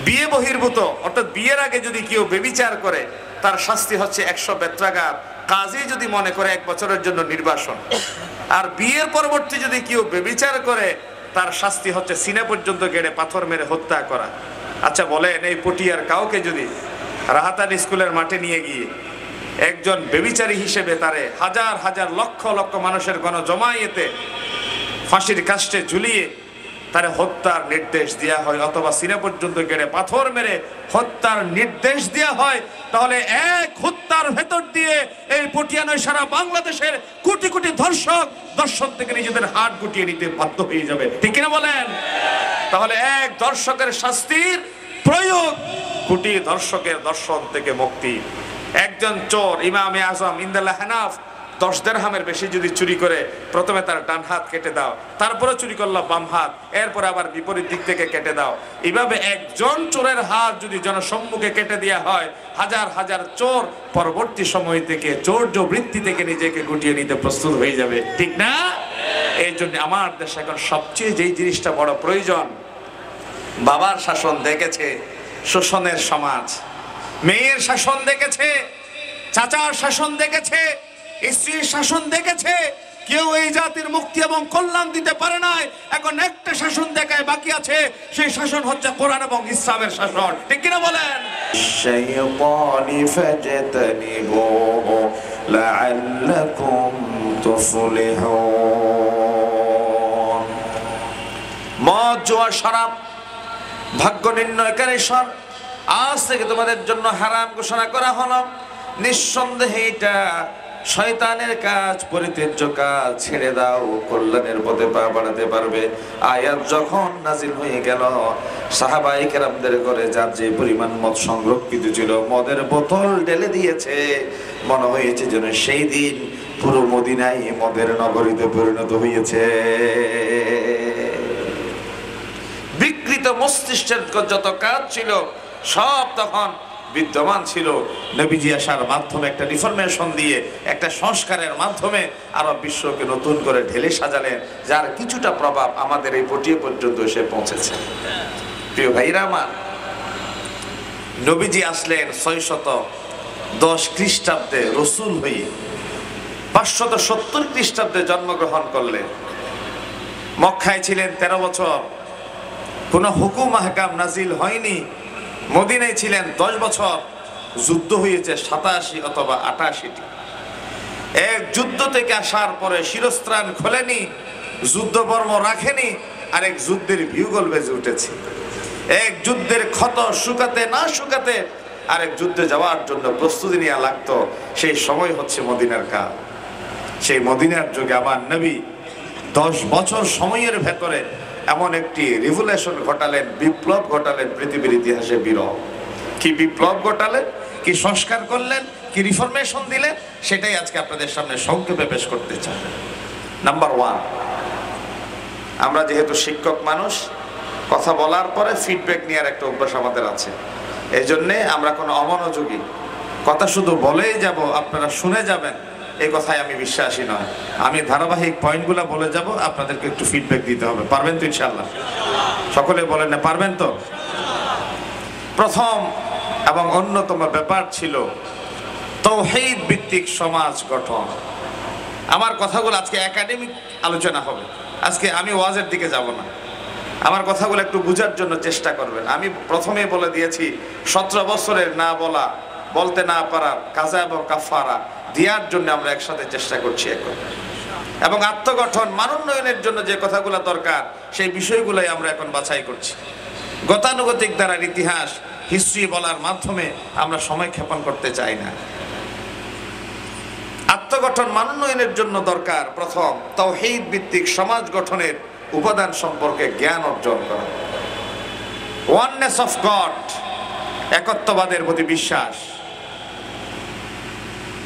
বিয়ে বহির্ভূত অর্থাৎ বিয়ের আগে যদি কেউ ব্যভিচার করে তার শাস্তি হচ্ছে 100 বেত্রাঘাত, কাজী যদি মনে করে 1 বছরের জন্য নির্বাসন। আর বিয়ের পরবর্তী যদি কেউ ব্যভিচার করে তার শাস্তি হচ্ছে সিনা পর্যন্ত গেড়ে পাথর মেরে হত্যা করা। আচ্ছা বলেন, এই পটিয়ার কাউকে যদি রাহাতান স্কুলের মাঠে নিয়ে গিয়ে একজন ব্যভিচারী হিসেবে তারে হাজার হাজার লক্ষ লক্ষ মানুষের গণজমায়েতে ফাঁসির কাস্টে ঝুলিয়ে তারে হত্যার নির্দেশ দেওয়া হয় অথবা সিনা পর্যন্ত গেড়ে পাথর মেরে হত্যার নির্দেশ দেওয়া হয়, তাহলে এক হত্যার ভেতর দিয়ে এই পটিয়া নয় সারা বাংলাদেশের কোটি কোটি দর্শন থেকে নিজেদের হাত গুটিয়ে নিতে বাধ্য হয়ে যাবে। ঠিক কিনা বলেন? তাহলে এক দর্শকের শাস্তির প্রয়োগ কোটি দর্শকের দর্শন থেকে মুক্তি। একজন চোর ইমামে আজম ইনদাল্লাহ হানাফ 10 দিরহামের বেশি যদি চুরি করে প্রথমে তার ডান হাত কেটে দাও, তারপরে চুরি করলো বাম হাত, এরপরে আবার বিপরীত দিক থেকে কেটে দাও। এইভাবে একজন চোরের হাত যদি জনসম্মুখে কেটে দেওয়া হয়, হাজার হাজার চোর পরবর্তী সময় থেকে চৌর্য বৃত্তি থেকে নিজেকে গুটিয়ে নিতে প্রস্তুত হয়ে যাবে। ঠিক না? এই জন্য আমার দেশে এখন সবচেয়ে যেই জিনিসটা বড় প্রয়োজন, বাবার শাসন দেখেছে শোষণের সমাজ, মেয়ের শাসন দেখেছে, চাচার শাসন দেখেছে, স্ত্রীর শাসন দেখেছে, কেউ এই জাতির মুক্তি এবং কল্যাণ দিতে পারে নাই। এখন একটা শাসন দেখায় বাকি আছে, সেই শাসন হচ্ছে কোরআন এবং ইসলামের শাসন। ঠিক কিনা বলেন? শাইতানি ফাজতানিবুহু লাআল্লাকুম তুফলিহুন। মদ, জুয়া, শরাব ভাগ্য নির্ণয়কারী স্বর আজ থেকে তোমাদের জন্য হারাম ঘোষণা করা হলো। নিঃসন্দেহে এটা শয়তানের কাজ, পরিত্যাজ্য কাজ, ছেড়ে দাও, কল্যাণের পথে পা বাড়াতে পারবে। আয়াত যখন নাজিল হয়ে গেল, সাহাবায়ে কেরামদের ঘরে যার যে পরিমাণ মদ সংরক্ষিত ছিল, মদের বোতল ঢেলে দিয়েছে। মনে হয়েছে যেন সেই দিন পুরো মদিনাই মদের নগরীতে পরিণত হয়েছে। বিকৃত মস্তিষ্কের যত কাজ ছিল সব তখন বিদ্যমান ছিল। নবীজি আসার মাধ্যমে একটা রিফরমেশন দিয়ে, একটা সংস্কারের মাধ্যমে আরব বিশ্বকে নতুন করে ঢেলে সাজালেন, যার কিছুটা প্রভাব আমাদের এই পটিয়া পর্যন্ত এসে পৌঁছেছে। প্রিয় ভাইরা আমার, নবীজি আসলেন 610 খ্রিস্টাব্দে রসুল হয়ে, 570 খ্রিস্টাব্দে জন্মগ্রহণ করলেন। মক্কায় ছিলেন 13 বছর, কোনো হুকুম আহকাম নাজিল হয়নি। মদিনায় ছিলেন 10 বছর, যুদ্ধ হয়েছে 87 অথবা 88টি। এক যুদ্ধ থেকে আসার পরে শিরস্ত্রাণ খোলেনি, যুদ্ধ বর্ম রাখেনি, আরেক যুদ্ধের বিউগল বেজে উঠেছে। এক যুদ্ধের ক্ষত শুকাতে না শুকাতে আরেক যুদ্ধে যাওয়ার জন্য প্রস্তুতি নেওয়া লাগতো। সেই সময় হচ্ছে মদিনার কাল। সেই মদিনার যুগে আমার নবী 10 বছর সময়ের ভেতরে এমন একটি রিভলিউশন ঘটালেন, বিপ্লব ঘটালেন, পৃথিবীর ইতিহাসে বিরল। কি বিপ্লব ঘটালেন, কি সংস্কার করলেন, কি রিফরমেশন দিলেন, সেটাই আজকে আপনাদের সামনে সংক্ষেপে পেশ করতে চাই। নাম্বার 1, আমরা যেহেতু শিক্ষক মানুষ, কথা বলার পরে ফিডব্যাক নেওয়ার একটা অভ্যাস আমাদের আছে। এই জন্যে আমরা কোনো অমনোযোগী কথা শুধু বলেই যাব, আপনারা শুনে যাবেন, এই কথায় আমি বিশ্বাসী নয়। আমি ধারাবাহিক পয়েন্টগুলো বলে যাব, আপনাদেরকে একটু ফিডব্যাক দিতে হবে। পারবেন তো ইনশাআল্লাহ? সকলে বলেন না পারবেন তো? প্রথম এবং অন্যতম ব্যাপার ছিল তাওহীদ ভিত্তিক সমাজ গঠন। আমার কথাগুলো আজকে একাডেমিক আলোচনা হবে, আজকে আমি ওয়াজের দিকে যাব না। আমার কথাগুলো একটু বোঝার জন্য চেষ্টা করবেন। আমি প্রথমেই বলে দিয়েছি 17 বছরের না বলা, বলতে না পারার কাজা এবং কাফারা দেওয়ার জন্য আমরা একসাথে চেষ্টা করছি এখন। এবং আত্মগঠন, মানোন্নয়নের জন্য যে কথাগুলো দরকার সেই বিষয়গুলোই আমরা এখন বাছাই করছি। গতানুগতিক দ্বারার ইতিহাস, হিস্ট্রি বলার মাধ্যমে আমরা সময় ক্ষেপণ করতে চাই না। আত্মগঠন, মানোন্নয়নের জন্য দরকার প্রথম তাওহীদ ভিত্তিক সমাজ গঠনের উপাদান সম্পর্কে জ্ঞান অর্জন করা। ওয়াননেস অফ গড, একত্ববাদের প্রতি বিশ্বাস।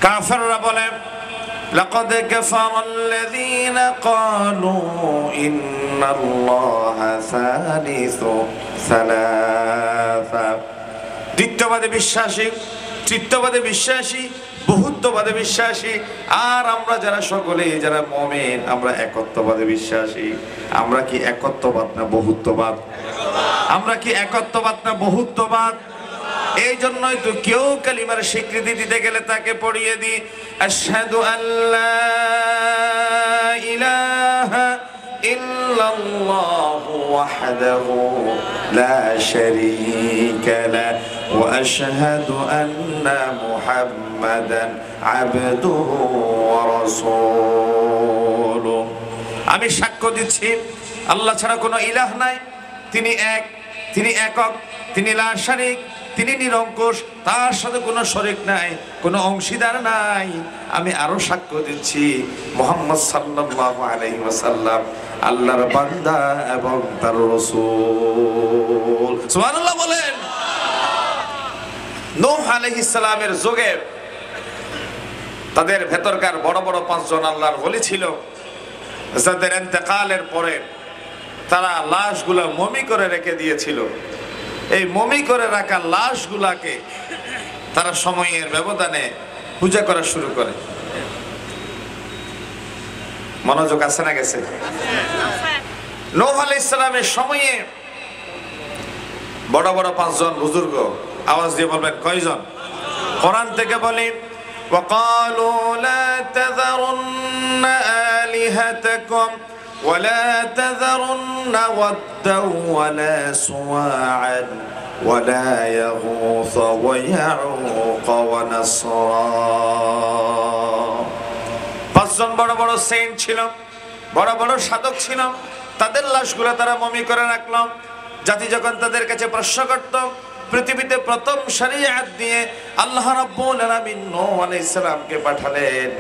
কাফেররা বলে লাকাদ কাফারাল্লাযীনা ক্বালু ইন্নাল্লাহা সালিসু সালাসা। দ্বিতীয়বাদে বিশ্বাসী, তৃতীয়বাদে বিশ্বাসী, বহুত্ববাদে বিশ্বাসী। আর আমরা যারা সকলে যারা মুমিন, আমরা একত্ববাদে বিশ্বাসী। আমরা কি একত্ববাদ না বহুত্ববাদ? আমরা কি একত্ববাদ না বহুত্ববাদ? এই জন্যই তো কেউ কালিমার স্বীকৃতি দিতে গেলে তাকে পড়িয়ে দিই আশহাদু আল্লা ইলাহা ইল্লাল্লাহু ওয়াহদাহু লা শারীকা লাহু ওয়া আশহাদু আন্না মুহাম্মাদান আবদুহু ওয়া রাসূলুহু। আমি সাক্ষ্য দিচ্ছি আল্লাহ ছাড়া কোনো ইলাহ নাই, তিনি এক, তিনি একক, তিনি লা শারীক, তিনি নিরঙ্কুশ, তার সাথে কোনো শরীক নাই, কোনো অংশীদার নাই। আমি আরো সাক্ষ্য দিচ্ছি মুহাম্মদ সাল্লাল্লাহু আলাইহি ওয়াসাল্লাম আল্লাহর বান্দা এবং তার রাসূল। সুবহানাল্লাহ বলেন। নূহ আলাইহিস সালামের যুগে তাদের ভেতরকার বড় বড় পাঁচজন আল্লাহর ওলি ছিল, যাদের ইন্তেকালের পরে তারা লাশগুলা মমি করে রেখে দিয়েছিল। এই মমি করে রাখা লাশগুলাকে তারা সময়ের ব্যবধানে পূজা করা শুরু করে। মনোযোগ আছে না গেছে? নূহ আলাইহিস সালামের সময়ে বড় বড় পাঁচজন বুজুর্গ, আওয়াজ দিয়ে বলবেন কয়জন? কোরআন থেকে বলি ওয়াকালু লা তাযারুন্না আলিহাতাকুম ولا تذرن ودا ولا سواعا ولا يغوث ويعوق ونسرا। পাঁচজন বড় বড় সেন্ট ছিল, বড় বড় সাধক ছিল, তাদের লাশগুলো তারা মমি করে রাখলো। জাতি যখন তাদের কাছে প্রশ্ন করত, পৃথিবীতে প্রথম শরীয়ত দিয়ে আল্লাহ রাব্বুল আলামিন নূহ আলাইহিস সালামকে পাঠালেন।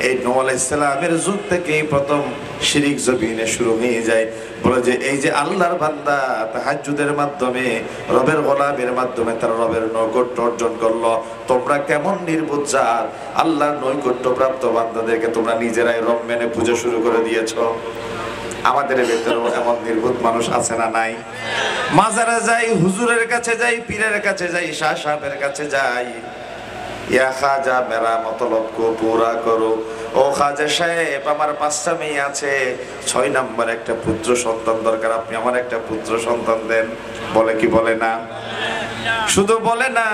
এই নূহ আলাইহিস সালামের যুগ থেকেই প্রথম শিরক জমিনে শুরু হয়ে যায়। বলে যে এই যে আল্লাহর বান্দা তাহাজ্জুদের মাধ্যমে রবের গোলামের মাধ্যমে তারা রবের নৈকট্য অর্জন করলো, তোমরা কেমন নির্বোধ জাত, আল্লাহর নৈকট্য প্রাপ্ত বান্দাদেরকে তোমরা নিজেরাই রব মেনে পূজা শুরু করে দিয়েছো। আমাদের ভেতরেও এমন নির্বোধ মানুষ আছে না নাই? মাজারে যাই, হুজুরের কাছে যাই, পীরের কাছে যাই, শাহ সাহেবের কাছে যাই, ইয়া খাজা মেরা মতলব কো পুরা করো। ও খাজা সাহেব, আমার 5টা মেয়ে আছে, 6 নম্বর একটা পুত্র সন্তান দরকার, আপনি আমার একটা পুত্র সন্তান দেন। বলে কি বলে না? শুধু বলে না,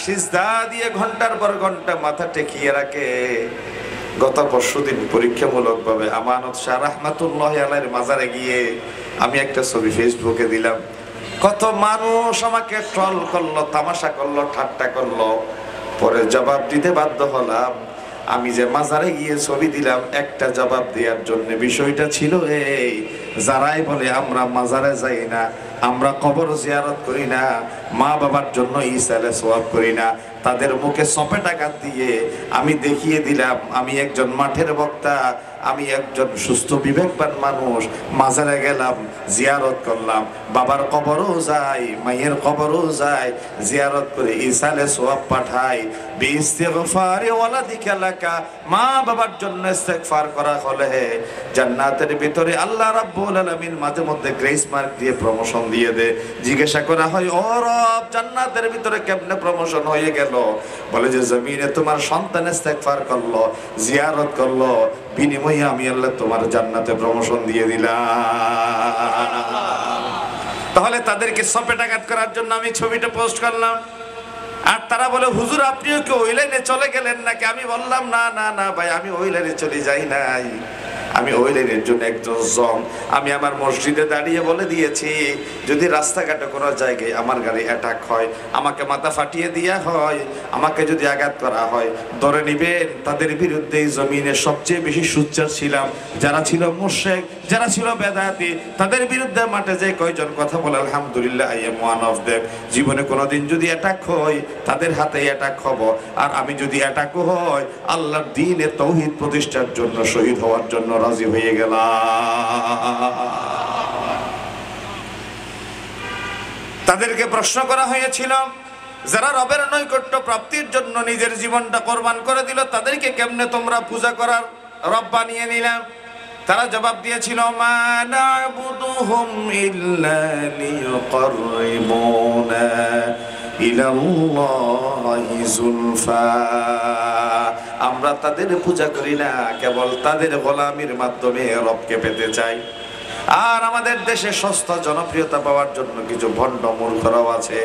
সিজদা দিয়ে ঘন্টার পর ঘন্টা মাথা টেকিয়ে রাখে। গত পরশুদিন পরীক্ষামূলক ভাবে আমানত শাহ রাহমাতুল্লাহ আলাইহির মাজারে গিয়ে আমি একটা ছবি ফেসবুকে দিলাম। কত মানুষ আমাকে ট্রল করলো, তামাশা করলো, ঠাট্টা করলো। পরে জবাব দিতে বাধ্য হলাম। আমি যে মাজারে গিয়ে ছবি দিলাম একটা জবাব দেওয়ার জন্য। বিষয়টা ছিল এই, যারাই বলে আমরা মাজারে যাই না, আমরা কবর জিয়ারত করি না, মা বাবার জন্য ইসালে সওয়াব করি না, তাদের মুখে চপেটাঘাত দিয়ে আমি দেখিয়ে দিলাম আমি একজন মাঠের বক্তা, আমি একজন সুস্থ বিবেকবান মানুষ। মাজারে গেলাম, জিয়ারত করলাম, বাবার কবরও যাই, মায়ের কবরও যাই, জিয়ারত করে ইসালে সওয়াব পাঠাই। বিইস্তিগফারি ওয়ালাদিকা লাকা, মা বাবার জন্য ইস্তেগফার করা হলে জান্নাতের ভিতরে আল্লাহ রাব্বুল আলামিন মাঝে মধ্যে গ্রেস মার্ক দিয়ে প্রমোশন দিয়ে দে। জিজ্ঞাসা করা হয়, ও রব, জান্নাতের ভিতরে কেমনে প্রমোশন হয়ে গেল? বলে যে জমিনে তোমার সন্তান ইস্তেগফার করলো, জিয়ারত করলো, বিনিময়ে আমি আল্লাহ তোমার জান্নাতে প্রমোশন দিয়ে দিলাম। তাহলে তাদেরকে সপেটাঘাত করার জন্য আমি ছবিটা পোস্ট করলাম। আর তারা বলে, হুজুর আপনিও কি ওই লাইনে চলে গেলেন নাকি? আমি বললাম না না না ভাই, আমি ওই লাইনে চলে যাই নাই। আমি ওই লাইনের জন্য একজন জং। আমি আমার মসজিদে দাঁড়িয়ে বলে দিয়েছি, যদি রাস্তাঘাটে কোনো জায়গায় আমার গাড়ি অ্যাটাক হয়, আমাকে মাথা ফাটিয়ে দেওয়া হয়, আমাকে যদি আঘাত করা হয়, ধরে নিবেন তাদের বিরুদ্ধে এই জমিনে সবচেয়ে বেশি সোচ্চার ছিলাম। যারা ছিল মুশরিক, যারা ছিল বেদাতি, তাদের বিরুদ্ধে মাঠে যে কয়জন কথা বলে, আলহামদুলিল্লাহ I am one of them. জীবনে কোনোদিন যদি অ্যাটাক হয়, তাদের হাতে অ্যাটাক হব। আর আমি যদি অ্যাটাকও হয়, আল্লাহর দ্বীনে তাওহীদ প্রতিষ্ঠার জন্য, শহীদ হওয়ার জন্য রাজি হয়ে গেলাম। তাদেরকে প্রশ্ন করা হয়েছিল, যারা রবের নৈকট্য প্রাপ্তির জন্য নিজের জীবনটা কোরবান করে দিল, তাদেরকে কেমনে তোমরা পূজা করার রব বানিয়ে নিলাম? তারা জবাব দিয়েছিল, মা না'বুদুহুম ইল্লা লিয়ুকাররিবুনা ইলাল্লাহি যুলফা। আমরা তাদের পূজা করি না, কেবল তাদের গোলামির মাধ্যমে রবকে পেতে চাই। আর আমাদের দেশে সস্তা জনপ্রিয়তা পাওয়ার জন্য কিছু ভণ্ড মূর্খরাও আছে।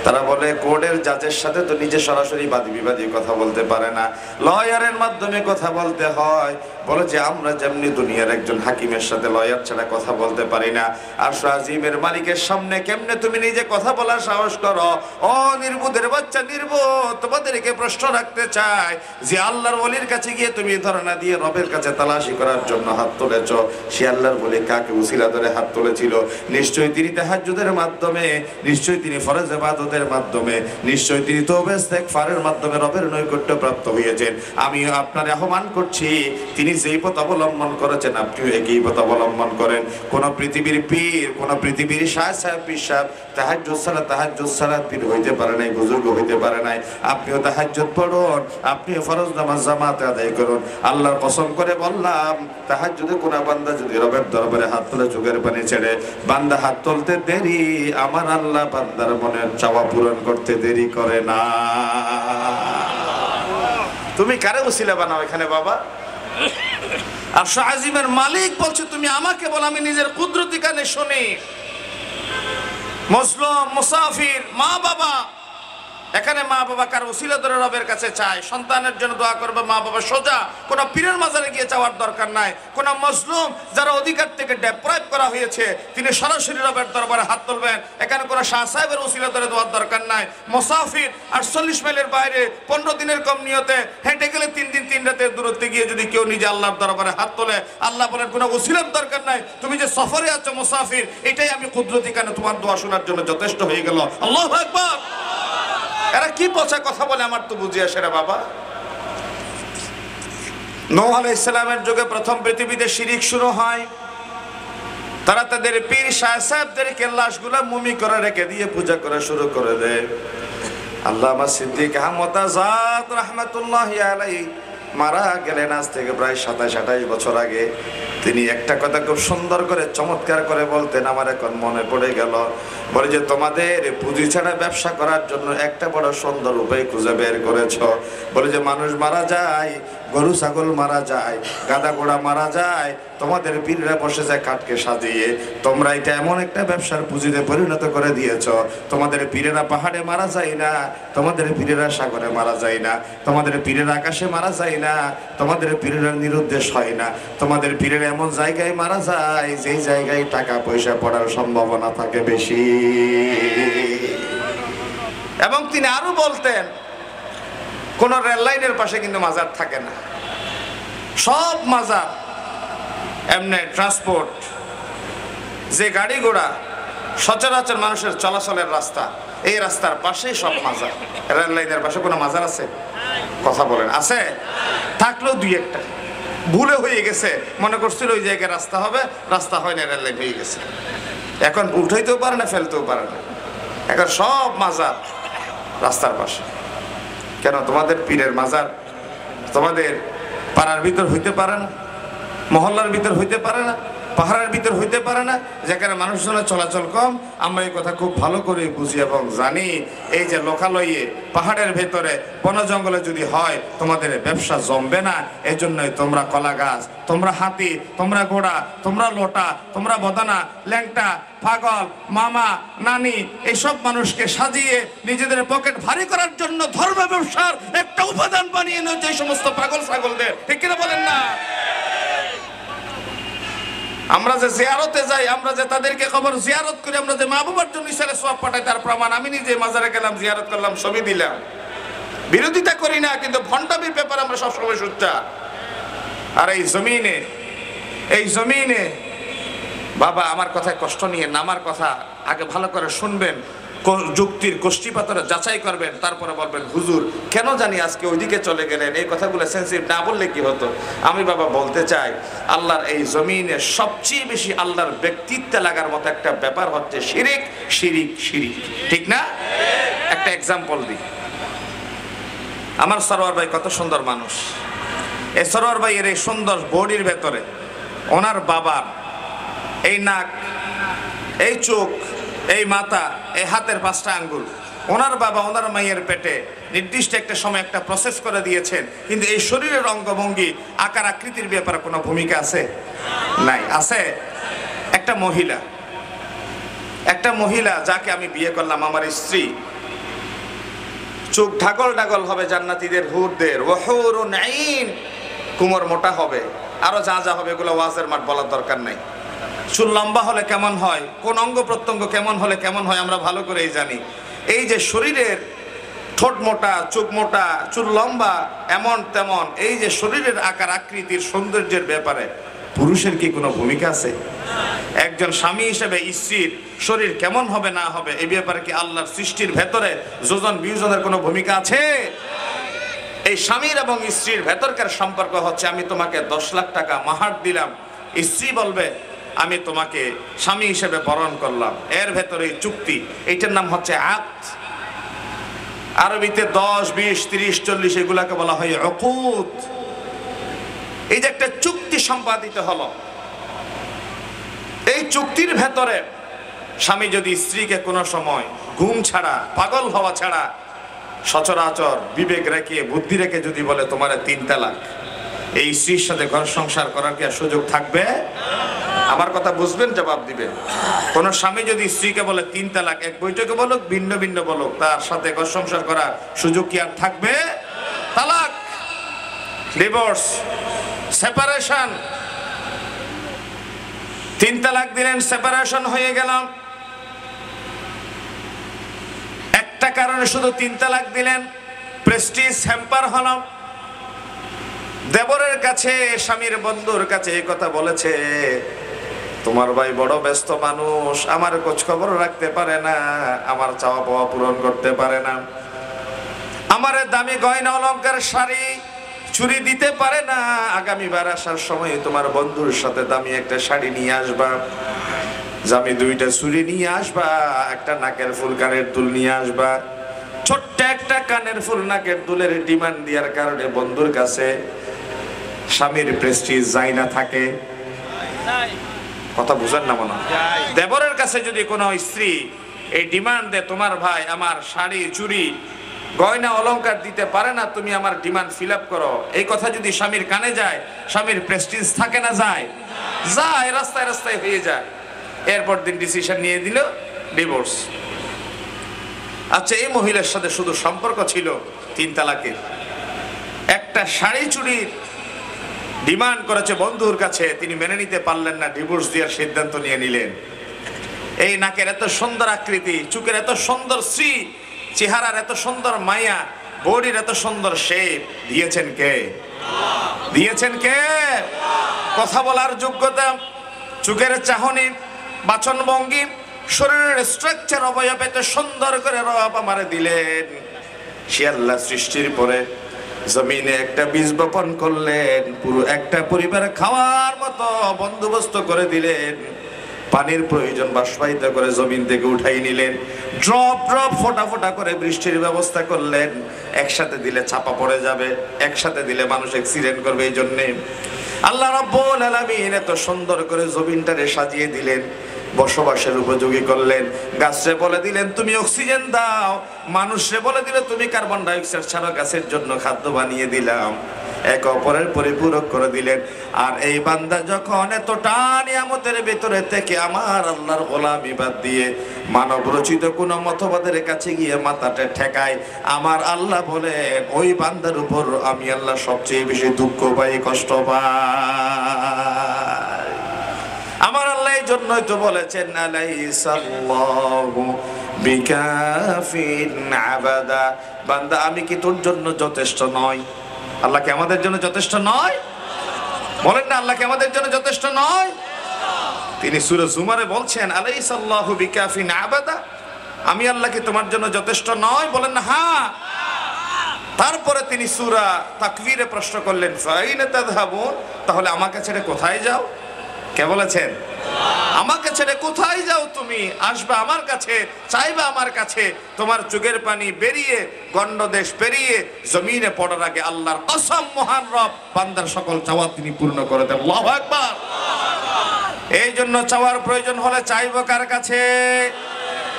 তারা বলে কোর্টের জাজের সাথে তো নিজে সরাসরি বাদী বিবাদী কথা বলতে পারে না, লয়ারের মাধ্যমে কথা বলতে হয়। বলে যে আমরা যেমনি দুনিয়ার একজন হাকিমের সাথে লয়ার ছাড়া কথা বলতে পারি না, আর আজিমের মালিকের সামনে কেমনে তুমি নিজে কথা বলার সাহস করো? ও নির্বুধের বাচ্চা নির্বোধ, তোমাদেরকে প্রশ্ন রাখতে চাই যে আল্লাহর ওলির কাছে গিয়ে তুমি ধরনা দিয়ে রবের কাছে তালাশি করার জন্য হাত তুলেছ, সে আল্লাহর ওলি কাকে উসিলা ধরে হাত তুলেছিল? নিশ্চয়ই তিনি তাহাজ্জুদের মাধ্যমে, নিশ্চয়ই তিনি ফরজ ইবাদতের মাধ্যমে, নিশ্চয়ই তিনি তওবা ইস্তেগফারের মাধ্যমে রবের নৈকট্য প্রাপ্ত হয়েছেন। আমি আপনার আহ্বান করছি, তিনি যেই পথ অবলম্বন করেছেন আপনিও একই পথ অবলম্বন করেন। কোন পৃথিবীর পীর, কোন পৃথিবীর শাহ সাহেব পিসাব তাহাজ্জুদ সালাত পীর হইতে পারে নাই, বুজুর্গ হইতে পারে নাই। আপনিও তাহাজ্জুদ পড়ুন, আপনিও ফরজ নামাজ জামাতে আদায় করুন। আল্লাহর কসম করে বললাম, তাহাজ্জুদে কোন বান্দা যদি রবের দরবারে হাত তুলে চোখের পানি ছেড়ে, বান্দা হাত তুলতে দেরি, আমার আল্লাহ বান্দার মনের চাওয়া পূরণ করতে দেরি করে না। তুমি কারে ওসিলা বানাও এখানে বাবা? আর শাহ আজিমের মালিক বলছে তুমি আমাকে বল, আমি নিজের কুদরতি কানে শুনি। মুসলিম, মুসাফির, মা বাবা, এখানে মা বাবা কার ওসিলা ধরে রবের কাছে চায়, সন্তানের জন্য দোয়া করবে মা বাবা সোজা, কোন পীরের মাজারে গিয়ে চাওয়ার দরকার নাই। কোন মজলুম যারা অধিকার থেকে ডেপ্রাইভ করা হয়েছে তিনি সরাসরি রবের দরবারে হাত তুলবেন। এখানে কোন শাহ সাহেবের ওসিলা ধরে দোয়ার দরকার নাই। মুসাফির 48 মাইলের বাইরে 15 দিনের কম নিয়তে হেঁটে গেলে 3 দিন 3 রাতের দূরত্বে গিয়ে যদি কেউ নিজে আল্লাহর দরবারে হাত তোলে, আল্লাহ বলেন কোনো ওসিলার দরকার নাই, তুমি যে সফরে আছো মুসাফির, এটাই আমি কুদরতি কানে তোমার দোয়া শোনার জন্য যথেষ্ট হয়ে গেল। আল্লাহু আকবার। এরা কি পচা কথা বলে আমার তো বুঝে আসে না বাবা। নূহ আলাইহিস সালামের যুগে প্রথম পৃথিবীতে শিরিক শুরু হয়। তারা তাদের পীর শাহ সাহেবদেরকে লাশগুলা মুমি করে রেখে দিয়ে পূজা করা শুরু করে দেয়। আল্লামা সিদ্দিক আহমদ আজাদ রাহমাতুল্লাহি আলাইহি মারা গেলেন আজ থেকে প্রায় 27-28 বছর আগে। তিনি একটা কথা খুব সুন্দর করে চমৎকার করে বলতেন, আমার এখন মনে পড়ে গেল। বলে যে তোমাদের পুঁজি ছাড়া ব্যবসা করার জন্য একটা বড় সুন্দর উপায় খুঁজে বের করেছ। বলে যে মানুষ মারা যায়, গরু ছাগল মারা যায়, গাদা ঘোড়া মারা যায়, তোমাদের পীররা বসে যায় কাঠকে সাজিয়ে। তোমরা এটা এমন একটা ব্যবসার পুঁজিতে পরিণত করে দিয়েছ। তোমাদের পীরেরা পাহাড়ে মারা যায় না, তোমাদের পীরেরা সাগরে মারা যায় না, তোমাদের পীরেরা আকাশে মারা যায় না, তোমাদের পীরেরা নিরুদ্দেশ হয় না, তোমাদের পীরেরা এমন জায়গায় মারা যায় যেই জায়গায় টাকা পয়সা পড়ার সম্ভাবনা থাকে বেশি। এবং তিনি আরো বলতেন, কোন রেল লাইনের পাশে কিন্তু মাজার থাকে না, সব মাজার এমনি ট্রান্সপোর্ট, যে গাড়ি ঘোড়া সচরাচর মানুষের চলাচলের রাস্তা, এই রাস্তার পাশেই সব মাজার। রেল লাইনের পাশে কোনো মাজার আছে? কথা বলেন, আছে? থাকলেও দুই একটা ভুলে হয়ে গেছে, মনে করছিল ওই জায়গায় রাস্তা হবে, রাস্তা হয় না, রেল লাইন হয়ে গেছে। এখন উঠাইতেও পারে না, ফেলতেও পারে না, এখন সব মাজার রাস্তার পাশে। কেন? তোমাদের পীরের মাজার তোমাদের পাড়ার ভিতর হইতে পারে না, মহল্লার ভিতর হইতে পারে না, পাহাড়ের ভিতর হইতে পারে না, যেখানে মানুষজনের চলাচল কম। আমরা এই কথা খুব ভালো করে বুঝি এবং জানি। এই যে লোকালয়ে পাহাড়ের ভেতরে বন জঙ্গলে যদি হয়, তোমাদের ব্যবসা জমবে না। এই জন্যই তোমরা কলা গাছ, তোমরা হাতি, তোমরা ঘোড়া, তোমরা লোটা, তোমরা বদানা, ল্যাংটা, পাগল, মামা, নানি, এইসব মানুষকে সাজিয়ে নিজেদের পকেট ভারী করার জন্য ধর্ম ব্যবসার একটা উপাদান বানিয়ে নেয় যে সমস্ত পাগল ছাগলদের। ঠিক কিনা বলেন না? আমরা যে জিয়ারতে যাই, আমরা যে তাদেরকে খবর জিয়ারত করি, আমরা যে মা বাবার জন্য ইশারে সওয়াব পাঠাই, তার প্রমাণ আমি নিজে মাজারে গেলাম, জিয়ারত করলাম, ছবি দিলাম। বিরোধিতা করি না, কিন্তু ভণ্ডামির ব্যাপারে আমরা সবসময় সোচ্চার। আর এই জমিনে বাবা আমার কথায় কষ্ট নিয়ে নামার কথা আগে ভালো করে শুনবেন, যুক্তির কোষ্ঠীপাতরে যাচাই করবেন, তারপরে বলবেন হুজুর কেন জানি আজকে ওইদিকে চলে গেলেন, এই কথাগুলো সেন্সিটিভ না বললে কি হতো। আমি বাবা বলতে চাই, আল্লাহর এই জমিনে সবচেয়ে বেশি আল্লাহর ব্যক্তিত্বে লাগার মতো একটা ব্যাপার হচ্ছে শিরিক, শিরিক, শিরিক। ঠিক না? একটা এক্সাম্পল দিই। আমার সরোয়ার ভাই কত সুন্দর মানুষ। এই সরোয়ার ভাইয়ের এই সুন্দর বডির ভেতরে ওনার বাবার এই নাক, এই চোখ, এই মাথা, এই হাতের 5টা আঙ্গুল, ওনার বাবা ওনার মায়ের পেটে নির্দিষ্ট একটা সময় একটা প্রসেস করে দিয়েছেন। কিন্তু এই শরীরের অঙ্গভঙ্গি, আকার আকৃতির ব্যাপারে কোনো ভূমিকা আছে? নাই। আছে? একটা মহিলা যাকে আমি বিয়ে করলাম, আমার স্ত্রী, চোখ ঢাকল ঢাকল হবে জান্নাতীদের হুরদের, ওয়াহুরুন আইন, কোমর মোটা হবে, আরো যা যা হবে এগুলো ওয়াজের মাঠ বলার দরকার নাই। চুল লম্বা হলে কেমন হয়, কোন অঙ্গ প্রত্যঙ্গ কেমন হলে কেমন হয় আমরা ভালো করেই জানি। এই যে শরীরের ঠোঁট মোটা, চোখ মোটা, চুল লম্বা, এমন তেমন, এই যে শরীরের আকার আকৃতির সৌন্দর্যের ব্যাপারে পুরুষের কি কোনো ভূমিকা আছে? একজন স্বামী হিসেবে স্ত্রীর শরীর কেমন হবে না হবে এই ব্যাপারে কি আল্লাহর সৃষ্টির ভেতরে যোজন বিয়োজনের কোনো ভূমিকা আছে? এই স্বামীর এবং স্ত্রীর ভেতরকার সম্পর্ক হচ্ছে, আমি তোমাকে 10 লাখ টাকা মাহার দিলাম, স্ত্রী বলবে আমি তোমাকে স্বামী হিসেবে বরণ করলাম, এর ভেতরে চুক্তি, এইটার নাম হচ্ছে আকদ। আরবিতে 10, 20, 30, 40 এগুলাকে বলা হয় উকুদ। এই যে একটা চুক্তি সম্পাদিত হলো, এই চুক্তির ভেতরে স্বামী যদি স্ত্রীকে কোনো সময় ঘুম ছাড়া, পাগল হওয়া ছাড়া, সচরাচর বিবেক রেখে বুদ্ধি রেখে যদি বলে তোমারে 3 তালাক, এই স্ত্রীর সাথে ঘর সংসার করার কি আর সুযোগ থাকবে? আমার কথা বুঝবেন, জবাব দিবেন। কোন স্বামী যদি স্ত্রীকে বলে 3 তালাক, এক বৈঠকে বলুক, ভিন্ন ভিন্ন বলুক, তার সাথে ঘর সংসার করার সুযোগ কি আর থাকবে? তালাক, ডিভোর্স, সেপারেশন। 3 তালাক দিলেন, সেপারেশন হয়ে গেলাম। একটা কারণে শুধু 3 তালাক দিলেন, প্রেস্টিজ হ্যাম্পার হলাম। দেবরের কাছে, স্বামীর বন্ধুর কাছে এই কথা বলেছে, তোমার ভাই বড় ব্যস্ত মানুষ, আমার খোঁজ খবর রাখতে পারে না, আমার চাওয়া পাওয়া পূরণ করতে পারে না, আমার দামি গয়না অলংকার শাড়ি চুরি দিতে পারে না, আগামীবার আসার সময় তোমার বন্ধুর সাথে দামি একটা শাড়ি নিয়ে আসবা, জামি 2টা চুরি নিয়ে আসবা, একটা নাকের ফুল, কানের দুল নিয়ে আসবা। ছোট্ট একটা কানের ফুল, নাকের দুলের ডিমান্ড দেওয়ার কারণে বন্ধুর কাছে স্বামীর প্রেস্টিজ যায় না থাকে। কথা বুঝেন না মনে হয়? দেবরের কাছে যদি কোনো স্ত্রী এই ডিমান্ড দেয়, তোমার ভাই আমার শাড়ি চুরি গয়না অলংকার দিতে পারে না, তুমি আমার ডিমান্ড ফিল আপ করো, এই কথা যদি স্বামীর কানে যায়, স্বামীর প্রেস্টিজ থাকে না? যায়, রাস্তায় রাস্তায় হয়ে যায়। এরপর দিন ডিসিশন নিয়ে দিল ডিভোর্স। আচ্ছা, এই মহিলার সাথে শুধু সম্পর্ক ছিল 3 তালাকের, একটা শাড়ি চুরির ডিমান্ড করেছে বন্ধুর কাছে, তিনি মেনে নিতে পারলেন না, ডিভোর্স দেওয়ার সিদ্ধান্ত নিয়ে নিলেন। এই নাকের এত সুন্দর আকৃতি, চুকের এত সুন্দর শ্রী, চেহারার এত সুন্দর মায়া, বডির এত সুন্দর শেপ দিয়েছেন কে? দিয়েছেন কে? কথা বলার যোগ্যতা, চোখের চাহনি, বাচন ভঙ্গি, শরীরের স্ট্রাকচার, অবয়ব এত সুন্দর করে রব আমারে দিলেন। সে আল্লাহ সৃষ্টির পরে জমিনে একটা বীজ বপন করলেন, পুরো একটা পরিবার খাওয়ার মতো বন্দোবস্ত করে দিলেন, পানির প্রয়োজন বাষ্পায়িত করে জমিন থেকে উঠাই নিলেন, ড্রপ ড্রপ ফোঁটা ফোঁটা করে বৃষ্টির ব্যবস্থা করলেন। একসাথে দিলে চাপা পড়ে যাবে, একসাথে দিলে মানুষ অ্যাক্সিডেন্ট করবে, এই জন্যে আল্লাহ রাব্বুল আলামিন এত সুন্দর করে জমিনটারে সাজিয়ে দিলেন, বসবাসের উপযোগী করলেন। গাছরে বলে দিলেন তুমি অক্সিজেন দাও, মানুষরে বলে দিলে তুমি কার্বন ডাইঅক্সাইড ছাড়ো, গাছের জন্য খাদ্য বানিয়ে দিলাম, এক অপরের পরিপূরক করে দিলেন। আর এই বান্দা যখন এতটা নিয়ামতের ভিতরে থেকে আমার আল্লাহর গোলামি বাদ দিয়ে মানব রচিত কোন মতবাদের কাছে গিয়ে মাথাটা ঠেকায়, আমার আল্লাহ বলেন ওই বান্দার উপর আমি আল্লাহ সবচেয়ে বেশি দুঃখ পাই, কষ্ট পাই। আমার আল্লাহ এই জন্যই তো বলেছেন আলাইসাল্লাহু বিকাফিন আবাদা, বান্দা আমি কি তোর জন্য যথেষ্ট নয়? আল্লাহ কি আমাদের জন্য যথেষ্ট নয়? বলেন না, আল্লাহ কি আমাদের জন্য যথেষ্ট নয়? তিনি সূরা জুমারে বলছেন আলাইসাল্লাহু বিকাফিন আবাদা, আমি আল্লাহ কি তোমার জন্য যথেষ্ট নয়? বলেন না হ্যাঁ। তারপরে তিনি সূরা তাকবীরে প্রশ্ন করলেন ফাইনা তাযহাবুন, তাহলে আমাকে ছেড়ে কোথায় যাও? কে বলেছেন? আমাকে ছেড়ে কোথায় যাও তুমি? আসবে আমার কাছে, চাইবে আমার কাছে, তোমার চোখের পানি বেরিয়ে গণ্ডদেশ পেরিয়ে জমিনে পড়ার আগে আল্লাহর কসম মহান রব বান্দার সকল চাওয়া তিনি পূর্ণ করে দেন। আল্লাহু আকবার। এই জন্য চাওয়ার প্রয়োজন হলে চাইবো কার কাছে?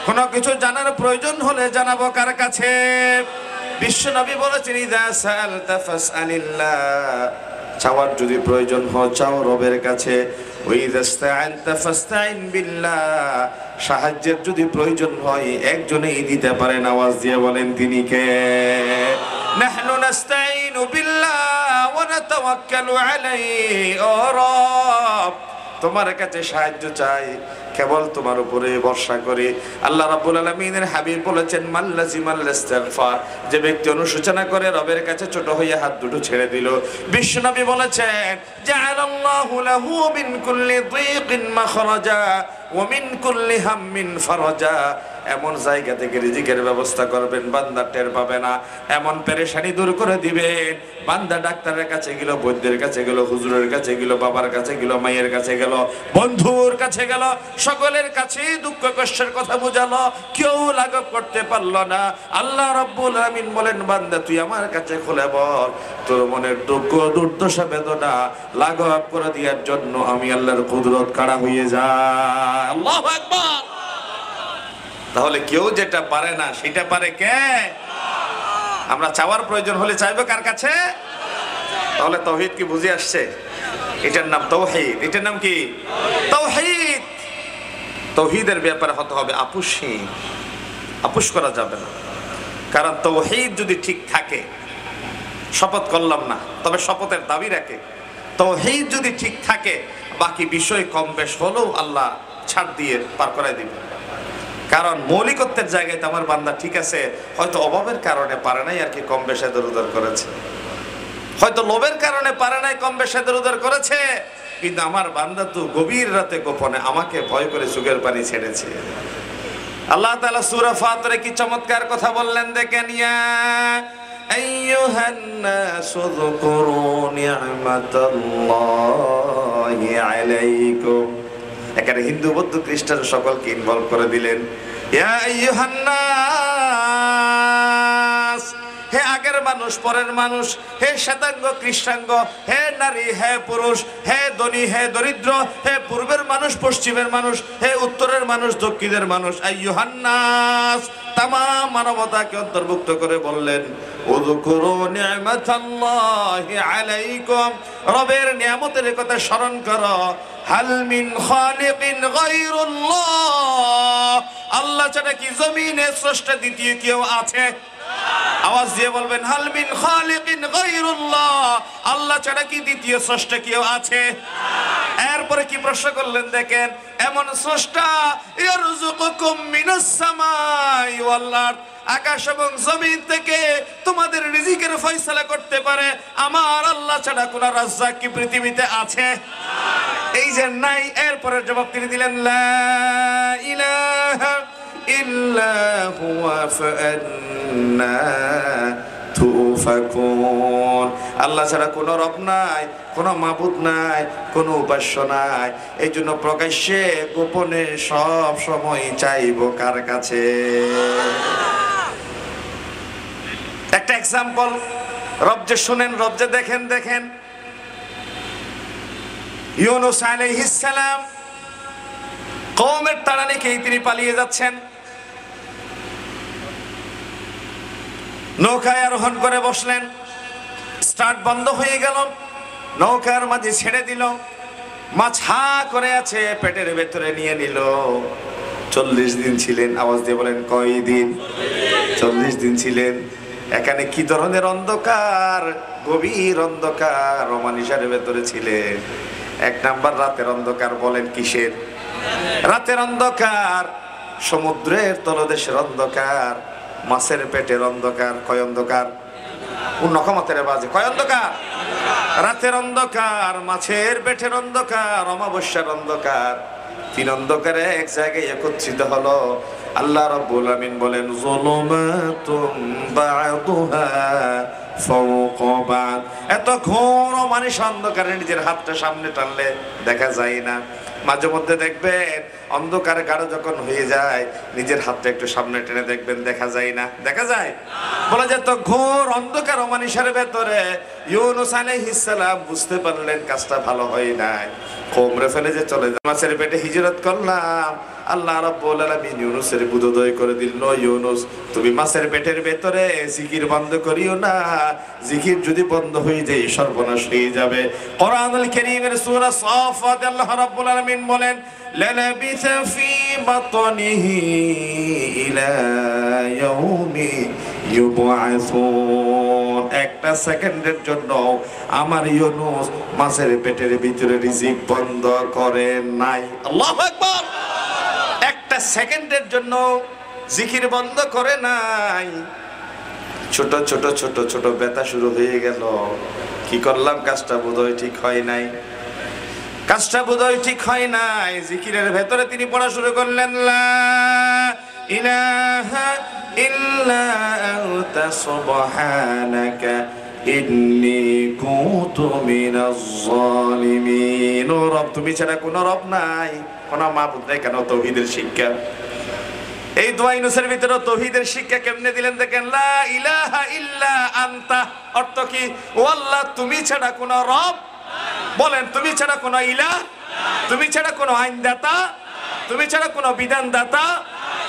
কোনো কিছু জানার প্রয়োজন হলে জানাবো কার কাছে? বিশ্বনবী বলেছেন ইযা সাআলতা ফাসআলিল্লাহ চাওয়ার যদি প্রয়োজন হয় চাও রবের কাছে। সাহায্যের যদি প্রয়োজন হয় একজনেই দিতে পারেন, আওয়াজ দিয়ে বলেন তিনি কে? নাহনু নাস্তাইনু বিল্লাহ ওয়া নাতাওয়াক্কালু আলাইহি। ও রব, তোমার কাছে সাহায্য চাই, কেবল তোমার উপরে ভরসা করি। আল্লাহ রাব্বুল আলামিনের হাবিব বলেছেন, মাল্লাজিমাল ইস্তিগফার, যে ব্যক্তি অনুশোচনা করে রবের কাছে ছোট হয়ে হাত দুটো ছেড়ে দিল। বিশ্বনবী বলেছেন, জাআলাল্লাহু লাহু মিন কুল্লি দীকিন মাখরাজা ওয়া মিন কুল্লি হাম্মিন ফারাজা। এমন জায়গা থেকে রিজিকের ব্যবস্থা করবেন বান্দা টের পাবে না, এমন পেরেশানি দূর করে দিবেন। বান্দা ডাক্তারের কাছে গেল, বৈদ্যের কাছে গেল, হুজুরের কাছে গেল, বাবার কাছে গেল, মায়ের কাছে গেল, বন্ধুর কাছে গেল, সকলের কাছে দুঃখ কষ্টের কথা বুঝালো, কেউ লাঘব করতে পারলো না। আল্লাহ রাব্বুল আমিন বলেন, বান্দা তুই আমার কাছে খুলে বল, তোর মনের দুঃখ দুর্দশা বেদনা লাঘব করে দেওয়ার জন্য আমি আল্লাহর কুদরত কাড়া হয়ে যায়। আল্লাহু আকবার। তাহলে কেউ যেটা পারে না সেটা পারে কে? আমরা চাওয়ার প্রয়োজন হলে চাইবো কার কাছে? তাহলে তাওহীদ কি বুঝে আসছে? এটার নাম তাওহীদ। এটার নাম কি? তাওহীদ। তাওহীদের ব্যাপারে হতে হবে আপুসহীন, আপুস করা যাবে না। কারণ তাওহীদ যদি ঠিক থাকে, শপথ করলাম না তবে শপথের দাবি রাখে, তাওহীদ যদি ঠিক থাকে বাকি বিষয় কম বেশ হলেও আল্লাহ ছাড় দিয়ে পার করাই দিবে। কারণ মৌলিকত্বের জায়গায় তো আমার বান্দা ঠিক আছে, হয়তো অভাবের কারণে পারে নাই আর কি কম বেশ এদর করেছে, হয়তো লোভের কারণে পারে নাই কম বেশ এদর করেছে, কিন্তু আমার বান্দা তো গভীর রাতে গোপনে আমাকে ভয় করে চোখের পানি ছেড়েছে। আল্লাহ তাআলা সূরা ফাতিরে কি চমৎকার কথা বললেন দেখেন, ইয়া আইয়ুহান নাসু যকুরু নি'মাতাল্লাহি আলাইকুম। এখানে হিন্দু বৌদ্ধ খ্রিস্টান সকলকে ইনভলভ করে দিলেন। ইয়া আইয়ুহান নাস, হে আগের মানুষ পরের মানুষ, হে শ্বেতাঙ্গ কৃষ্ণাঙ্গ, হে নারী হে পুরুষ, হে ধনী হে দরিদ্র, হে পূর্বের মানুষ পশ্চিমের মানুষ, হে উত্তরের মানুষ দক্ষিণের মানুষ, আইয়ুহান নাস, তামাম মানবতাকে অন্তর্ভুক্ত করে বললেন, উযকুরু নি'মাতাল্লাহি আলাইকুম, রবের নিয়ামতের কথা স্মরণ করো। হাল মিন খালিকিন গায়রুল্লাহ, আল্লাহ ছাড়া কি জমিনে স্রষ্টা দ্বিতীয় কেউ আছে? আওয়াজ দিয়ে বলবেন, হাল মিন খালিকিন গায়রুল্লাহ, আল্লাহ ছাড়া কি দ্বিতীয় স্রষ্টা কেউ আছে? এরপরে কি প্রশ্ন করলেন দেখেন, এমন স্রষ্টা ইয়ারযুকুকুম মিনাস সামাই ওয়াল আরদ, আকাশ এবং জমিন থেকে তোমাদের রিজিকের ফয়সালা করতে পারে আমার আল্লাহ ছাড়া কোন রাজ্জাক কি পৃথিবীতে আছে? এই যে নাই, এরপরে জবাব তিনি দিলেন, লা ইলাহা ইল্লা হুয়া ফাআন্না তুফাকুন, আল্লাহ ছাড়া কোনো রব নাই, কোনো মাবুদ নাই, কোনো উপাস্য নাই। এই জন্য প্রকাশ্যে গোপনে সব সময় চাইবো কার কাছে? একটা এক্সাম্পল, রব যে শুনেন, রব যে দেখেন। দেখেন ইউনূস আলাইহিস সালাম কওমের তাড়ানি খেয়ে তিনি পালিয়ে যাচ্ছেন, নৌকায় আরোহণ করে বসলেন, স্টার্ট বন্ধ হয়ে গেল, নৌকার মাঝে ছেড়ে দিল, মাছ হা করে আছে, পেটের ভেতরে নিয়ে নিল। 40 দিন ছিলেন, আওয়াজ দিয়ে বলেন কয় দিন? 40 দিন ছিলেন। এখানে কি ধরনের অন্ধকার, গভীর অন্ধকার রোমানিসারের ভেতরে ছিলেন। এক নাম্বার রাতের অন্ধকার, বলেন কিসের? রাতের অন্ধকার, সমুদ্রের তলদেশের অন্ধকার, মাছের পেটের অন্ধকার। কয় অন্ধকার? নখমাতের বাজে কয় অন্ধকার? রাতের অন্ধকার, মাছের পেটের অন্ধকার, অমাবস্যার অন্ধকার। 3 অন্ধকারে এক জায়গায় একত্রিত হলো। আল্লাহ রাব্বুল আমিন বলেন, যুলুমাতুম বা'দুহা ফাওকা বা'দ, এত ঘোর মানুষ অন্ধকারে নিজের হাতটা সামনে টানলে দেখা যায় না, মাঝে মধ্যে দেখবেন অন্ধকারে গাঢ় যখন হয়ে যায় নিজের হাতটা একটু সামনে টেনে দেখবেন, দেখা যায় না? দেখা যায়? বলা যায় তো ঘোর অন্ধকার অমানিসার ভেতরে ইউনূস আলাইহিস সালাম বুঝতে পারলেন কাজটা ভালো হয় নাই, কোমরে ফেলে যে চলে যায়। মাছের পেটে হিজরত করলাম, আল্লাহ রাব্বুল আলামিন ইউনূসের বুদ্ধদয় করে দিল, ইউনূস তুমি মাছের পেটের ভেতরে জিকির বন্ধ করিও না, জিকির যদি বন্ধ হয়ে যায় সর্বনাশ হয়ে যাবে। কোরআনুল কারীমের সূরা সাফাত আল্লাহ রাব্বুল আলামিন বলেন লালাবিসা ফি বাতনিহি ইলা ইয়াউমি ইউবআসুন, একটা সেকেন্ডের জন্য আমার ইউনূস মাছের পেটের ভিতরে রিজিক বন্ধ করে নাই। আল্লাহু আকবার। একটা সেকেন্ডের জন্য জিকির বন্ধ করে নাই। ছোট ছোট ছোট ছোট ব্যথা শুরু হয়ে গেল, কি করলাম, কাজটা বোধহয় ঠিক হয় নাই, কাজটা বোধহয় ঠিক হয় নাই। জিকিরের ভেতরে তিনি পড়া শুরু করলেন লা ইলাহা ইল্লা আনতা সুবহানাকা ইন্নী কুনতু মিনাজ জালিমিন। ও রব, তুমি ছাড়া কোনো রব নাই, কোনো মাবুদ নাই। কেন? তাওহীদের শিক্ষা। এই দোয়া ইউনূসের ভিতরে তাওহীদের শিক্ষা কেমনে দিলেন দেখেন, লা ইলাহা ইল্লা আনতা, অর্থ কি? ও আল্লাহ, তুমি ছাড়া কোনো রব, বলেন তুমি ছাড়া কোনো ইলাহ, তুমি ছাড়া কোনো আইনদাতা, তুমি ছাড়া কোনো বিধানদাতা,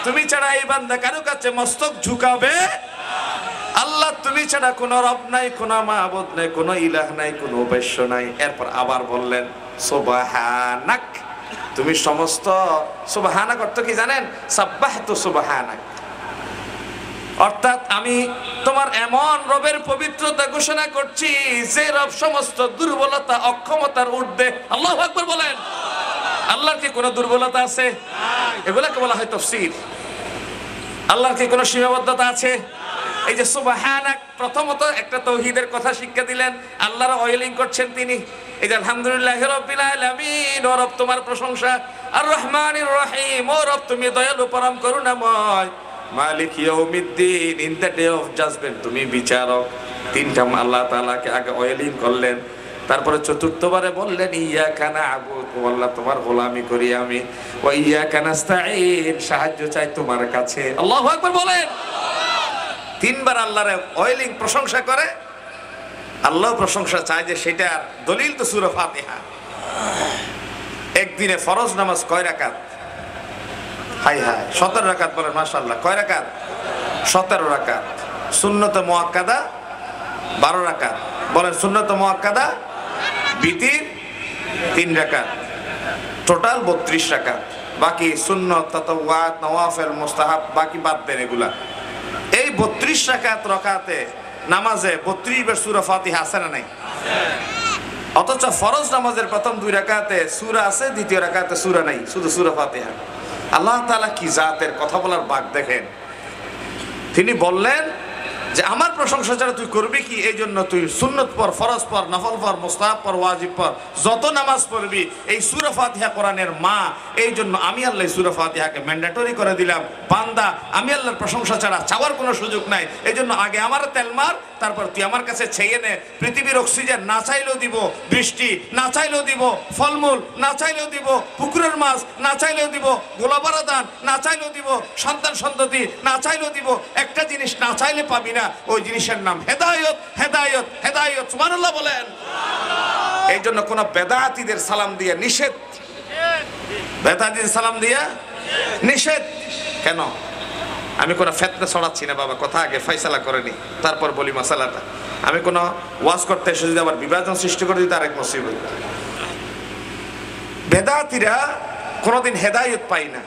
তুমি ছাড়া এই বান্দা কারো কাছে মস্তক ঝুঁকাবে? আল্লাহ, তুমি ছাড়া কোনো রব নাই, কোনো মাবুদ নাই, কোনো ইলাহ নাই, কোনো উপাস্য নাই। এরপর আবার বললেন সুবহানাক, তুমি সমস্ত, সুবহানাক অর্থ কি জানেন? সাব্বাহতু সুবহানাক, অর্থাৎ আমি তোমার এমন রবের পবিত্রতা ঘোষণা করছি যে রব সমস্ত দুর্বলতা অক্ষমতার ঊর্ধ্বে। আল্লাহু আকবার বলেন। আল্লাহর কি কোনো দুর্বলতা আছে? এগুলাকে বলা হয় তাফসীর। আল্লাহর কি কোনো সীমাবদ্ধতা আছে? এই যে সুবহানাক, প্রথমত একটা তাওহীদের কথা শিক্ষা দিলেন, আল্লাহর অয়েলিং করছেন তিনি। এই যে আলহামদুলিল্লাহি রাব্বিল আলামিন, ও রব তোমার প্রশংসা। আর রহমানির রহিম, ও রব তুমি দয়ালু পরম করুণাময়। মালিক ইয়াউমিদ্দিন, in the day of judgement, তুমি বিচারক। তিনটা আল্লাহ তাআলাকে আগে অয়েলিং করলেন, তারপরে চতুর্থবারে বললেন ইয়াকা না'বুদু, আল্লাহ তোমার গোলামি করি আমি, ওয়া ইয়াকা নাস্তাঈন, সাহায্য চাই তোমার কাছে। আল্লাহু আকবার বলেন। তিনবার আল্লাহর অয়েলিং প্রশংসা করে, আল্লাহ প্রশংসা চায় যে সেটার দলিল তো সূরা ফাতিহা। একদিনে ফরজ নামাজ কয় রাকাত? হাই হাই, 17 রাকাত। বলেন মাশাআল্লাহ। কয় রাকাত? 17 রাকাত। সুন্নত মুআক্কাদা 12 রাকাত। বলেন সুন্নত মুআক্কাদা, বিতির 3 রাকাত, টোটাল 32 রাকাত। বাকি সুন্নত, তাতাওয়াত, নওয়াফিল, মুস্তাহাব বাকি বাদ দেন এগুলা। এই 32 রাকাত রাকাতে নামাজে 32 বার সূরা ফাতিহা আছে না নাই? অথচ ফরজ নামাজের প্রথম 2 রাকাতে সূরা আছে, দ্বিতীয় রাকাতে সূরা নাই, শুধু সূরা ফাতিহা। আল্লাহ তাআলা কি জাতের, কথা বলার বাক দেখেন। তিনি বললেন যে আমার প্রশংসা ছাড়া তুই করবি কি? এই জন্য তুই সুন্নত পর, ফরজ পর, নফল পর, মুস্তাহাব পর, ওয়াজিব পর, যত নামাজ পড়বি এই সূরা ফাতিহা কোরআনের মা। এই জন্য আমি আল্লাহ সূরা ফাতিহাকে ম্যান্ডেটরি করে দিলাম। বান্দা, আমি আল্লাহর প্রশংসা ছাড়া চাওয়ার কোনো সুযোগ নাই। এই জন্য আগে আমার তেল মার, তারপর তুই আমার কাছে চেয়ে নে। পৃথিবীর অক্সিজেন না চাইলেও দিব, বৃষ্টি না চাইলেও দিব, ফলমূল না চাইলেও দিব, পুকুরের মাছ না চাইলেও দিব, গোলাপাড়া দান না চাইলেও দিব, সন্তান সন্ততি না চাইলেও দিব। একটা জিনিস না চাইলে পাবি না, ওই জিনিসের নাম হেদায়েত। হেদায়েত, হেদায়েত, সুবহানাল্লাহ বলেন। এই জন্য কোন বেদাতীদের সালাম দিয়ে নিষেধ, বেদাতীদের সালাম দিয়ে নিষেধ। কেন? আমি কোনো ফিতনা ছড়াচ্ছি না বাবা, কথা আগে ফয়সালা করে নি, তারপর বলি মাসালাটা। আমি কোনো ওয়াজ করতে এসে যদি আবার বিভাজন সৃষ্টি করে দিই, তার এক মুসিবত। বেদাতীরা কোনোদিন হেদায়েত পায় না,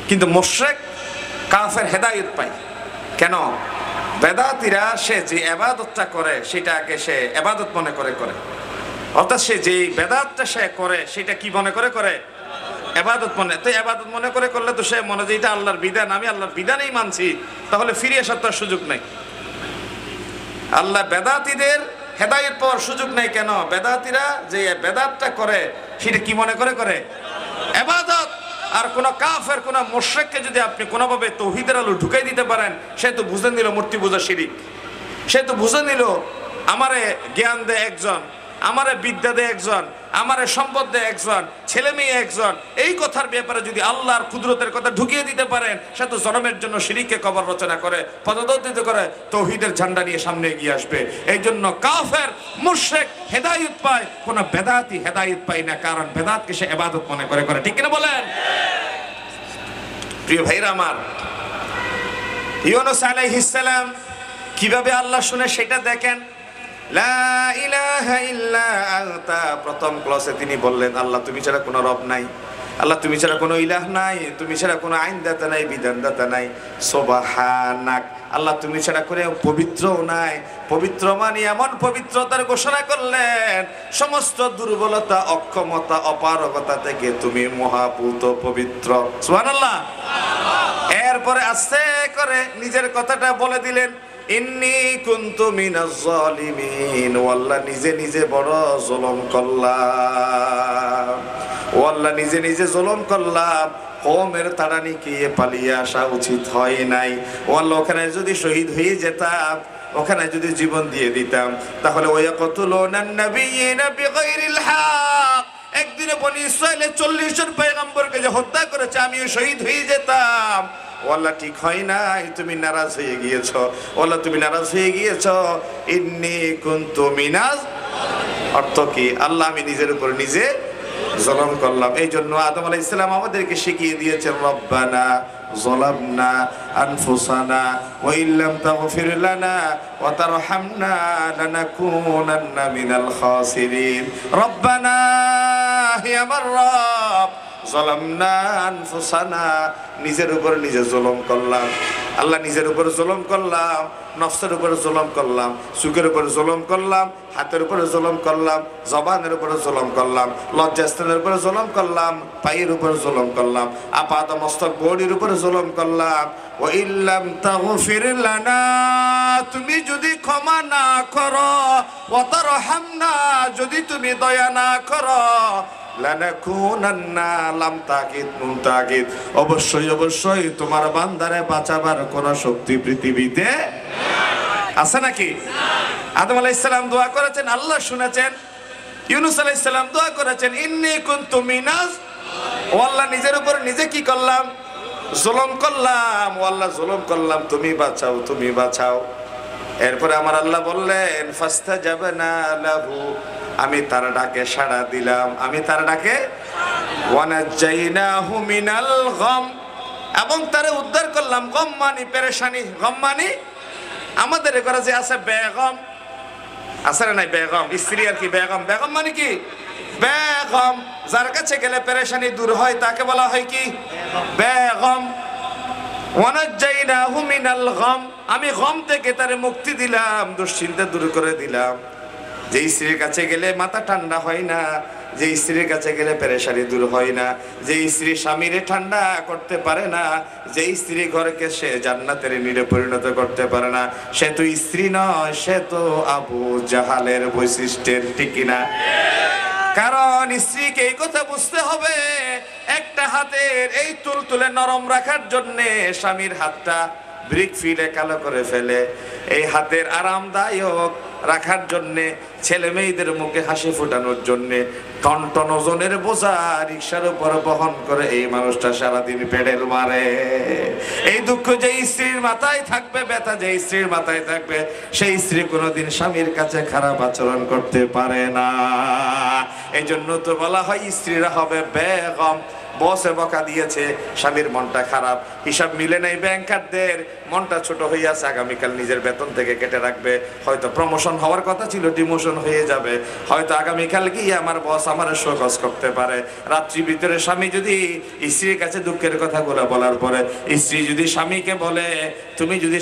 কিন্তু মুশরিক কাফের হেদায়েত পায়। কেন? বেদাতীরা সে যে ইবাদতটা করে সেটাকে সে ইবাদত মনে করে করে, অর্থাৎ সে যে বেদাতটা সে করে সেটা কি মনে করে করে? ইবাদত মনে। তো ইবাদত মনে করে করলে তো সে মনে যে এটা আল্লাহর বিধান, আমি আল্লাহর বিধানেই মানছি, তাহলে ফিরে আসার তো সুযোগ নাই। আল্লাহ বেদাতীদের হেদায়েত পাওয়ার সুযোগ নাই। কেন? বেদাতীরা যে বেদাতটা করে সেটা কি মনে করে করে? ইবাদত। আর কোন কাফের, কোন মুশরিককে যদি আপনি কোনোভাবে তাওহীদের আলো ঢুকাই দিতে পারেন, সে তো বুঝে নিল মূর্তি পূজা শিরিক। সে তো বুঝে নিল আমারে জ্ঞান দেয় একজন, আমারে বিদ্যা দেয় একজন, আমার সম্পদ দেয় একজন, ছেলে মেয়ে একজন, এই কথার ব্যাপারে যদি আল্লাহর কুদরতের কথা ঢুকিয়ে দিতে পারেন, সে তো জনমের জন্য শিরকে কবর রচনা করে, পদদলিত করে তৌহিদের ঝান্ডা নিয়ে সামনে এগিয়ে আসবে। এই জন্য কাফের মুশরিক হেদায়েত পায়, কোন বেদাতি হেদায়েত পায় না, কারণ বেদাতকে সে ইবাদত মনে করে। ঠিক কিনা বলেন? প্রিয় ভাইরা আমার, ইউনূস আলাইহিস সালাম কিভাবে আল্লাহ শুনে সেটা দেখেন। লা ইলাহা ইল্লা আনতা, প্রথম ক্লাসে তিনি বললেন আল্লাহ তুমি ছাড়া কোনো রব নাই, আল্লাহ তুমি ছাড়া কোনো ইলাহ নাই, তুমি ছাড়া কোনো আইনদাতা নাই, বিধানদাতা নাই। সুবহানাক, আল্লাহ তুমি ছাড়া কোনো পবিত্রও নাই। পবিত্র মানে এমন পবিত্রতার ঘোষণা করলেন, সমস্ত দুর্বলতা, অক্ষমতা, অপারগতা থেকে তুমি মহাপুত পবিত্র। সুবহানাল্লাহ। এরপরে আস্তে করে নিজের কথাটা বলে দিলেন, ইন্নী কুনতু মিনাজ জালিমিন, ও আল্লাহ নিজে নিজে বড় জুলুম করলাম, ও আল্লাহ নিজে নিজে জুলুম করলাম। কওমের তাড়ানি কি পালিয়ে আসা উচিত হয় নাই। ও আল্লাহ ওখানে যদি শহীদ হয়ে যেতাম, ওখানে যদি জীবন দিয়ে দিতাম, তাহলে ওয়ায়াকতুলুনান নাবিয়্যিনা বিগাইরিল হক, একদিনে বনি ইসরাইলের 40 জন পয়গম্বরকে যে হত্যা করেছে, আমিও শহীদ হয়ে যেতাম। ও আল্লাহ ঠিক হয় নাই, তুমি নারাজ হয়ে গিয়েছো। ও আল্লাহ তুমি নারাজ হয়ে গিয়েছো। ইন্নী কুনতু মিনাজ, অর্থ কি? আল্লাহ আমি নিজের উপর নিজে জুলুম করলাম। এই জন্য আদম আলাইহিস সালাম আমাদেরকে শিখিয়ে দিয়েছেন, রব্বানা যালামনা আনফুসানা ওয়া ইল্লাম তাগফির লানা ওয়া তারহামনা লানাকুনান্না মিনাল খাসিরিন। রব্বানা, হে আমার রব, যালামনা আনফুসানা, নিজের উপর নিজে জুলুম করলাম। আল্লাহ নিজের উপর জুলুম করলাম, নফসের উপর জুলুম করলাম, চোখের উপর জুলুম করলাম, হাতের উপর জুলুম করলাম, জবানের উপর জুলুম করলাম, লজ্জাস্থানের উপর জুলুম করলাম, পায়ের উপর জুলুম করলাম, আপাত মস্তক বডির উপর জুলুম করলাম। ওয়া ইল্লাম তাগফির লানা, তুমি যদি ক্ষমা না করো, ওয়া তারহামনা, যদি তুমি দয়া না করো, লানাকুনান্না, লাম তাকিদ নুন তাকিদ, অবশ্যই অবশ্যই তোমার বান্দারে বাঁচাবার কোন শক্তি পৃথিবীতে আছে নাকি? আদম আলাইহিস সালাম দোয়া করেছেন, আল্লাহ শুনেছেন। ইউনূস আলাইহিস সালাম দোয়া করেছেন, ইন্নী কুনতু মিনাজ, ও আল্লাহ নিজের উপর নিজে কি করলাম? জুলুম করলাম। ও আল্লাহ জুলুম করলাম, তুমি বাঁচাও, তুমি বাঁচাও। এরপরে আমার আল্লাহ বললেন, ফাস্তাজাবনা লাহু, আমি তার ডাকে সাড়া দিলাম, আমি তার ডাকে, ওয়ানাজাইনাহু মিনাল গাম, এবং তারে উদ্ধার করলাম। গম মানে পেরেশানি, গম মানে আমাদের ঘরে যে আছে বেগম, আছে না নাই? বেগম স্ত্রী আর কি বেগম। বেগম মানে কি? বেগম, যার কাছে গেলে পেরেশানি দূর হয় তাকে বলা হয় কি? বেগম। ওয়ানাজাইনাহু মিনাল গাম, আমি গম থেকে তারে মুক্তি দিলাম, দুশ্চিন্তা দূর করে দিলাম। যে স্ত্রীর কাছে গেলে মাথা ঠান্ডা হয় না, যে স্ত্রীর কাছে গেলে পেরেশানি দূর হয় না, যে স্ত্রী স্বামীরে ঠান্ডা করতে পারে না, যে স্ত্রী ঘরকে সে জান্নাতের নীড়ে পরিণত করতে পারে না, সে তো স্ত্রী নয়, সে তো আবু জাহালের বৈশিষ্ট্যের। ঠিক কিনা? কারণ স্ত্রীকে এই কথা বুঝতে হবে, একটা হাতের এই তুলতুলে নরম রাখার জন্যে স্বামীর হাতটা ব্রিক ফিলে কালো করে ফেলে, এই হাতের আরামদায়ক রাখার জন্যে, ছেলে মেয়েদের মুখে হাসি ফোটানোর জন্যে টন টন ওজনের বোঝা রিক্সার উপর বহন করে এই মানুষটা সারাদিন পেডেল মারে। এই দুঃখ যে স্ত্রীর মাথায় থাকবে, ব্যথা যে স্ত্রীর মাথায় থাকবে, সেই স্ত্রী কোনোদিন স্বামীর কাছে খারাপ আচরণ করতে পারে না। এই জন্য তো বলা হয় স্ত্রীরা হবে বেগম। বসে বকা দিয়েছে, স্বামীর মনটা খারাপ, হিসাব মিলে নাই ব্যাংকারদের, মনটা ছোট হয়ে আছে, আগামীকাল নিজের বেতন থেকে কেটে রাখবে, হয়তো প্রমোশন হওয়ার কথা ছিল ডিমোশন হয়ে যাবে, হয়তো আগামীকাল গিয়ে আমার বস আমার শোকজ করতে পারে। রাত্রি ভিতরে স্বামী যদি স্ত্রীর কাছে দুঃখের কথাগুলো বলার পরে স্ত্রী যদি স্বামীকে বলে, তুমি যদি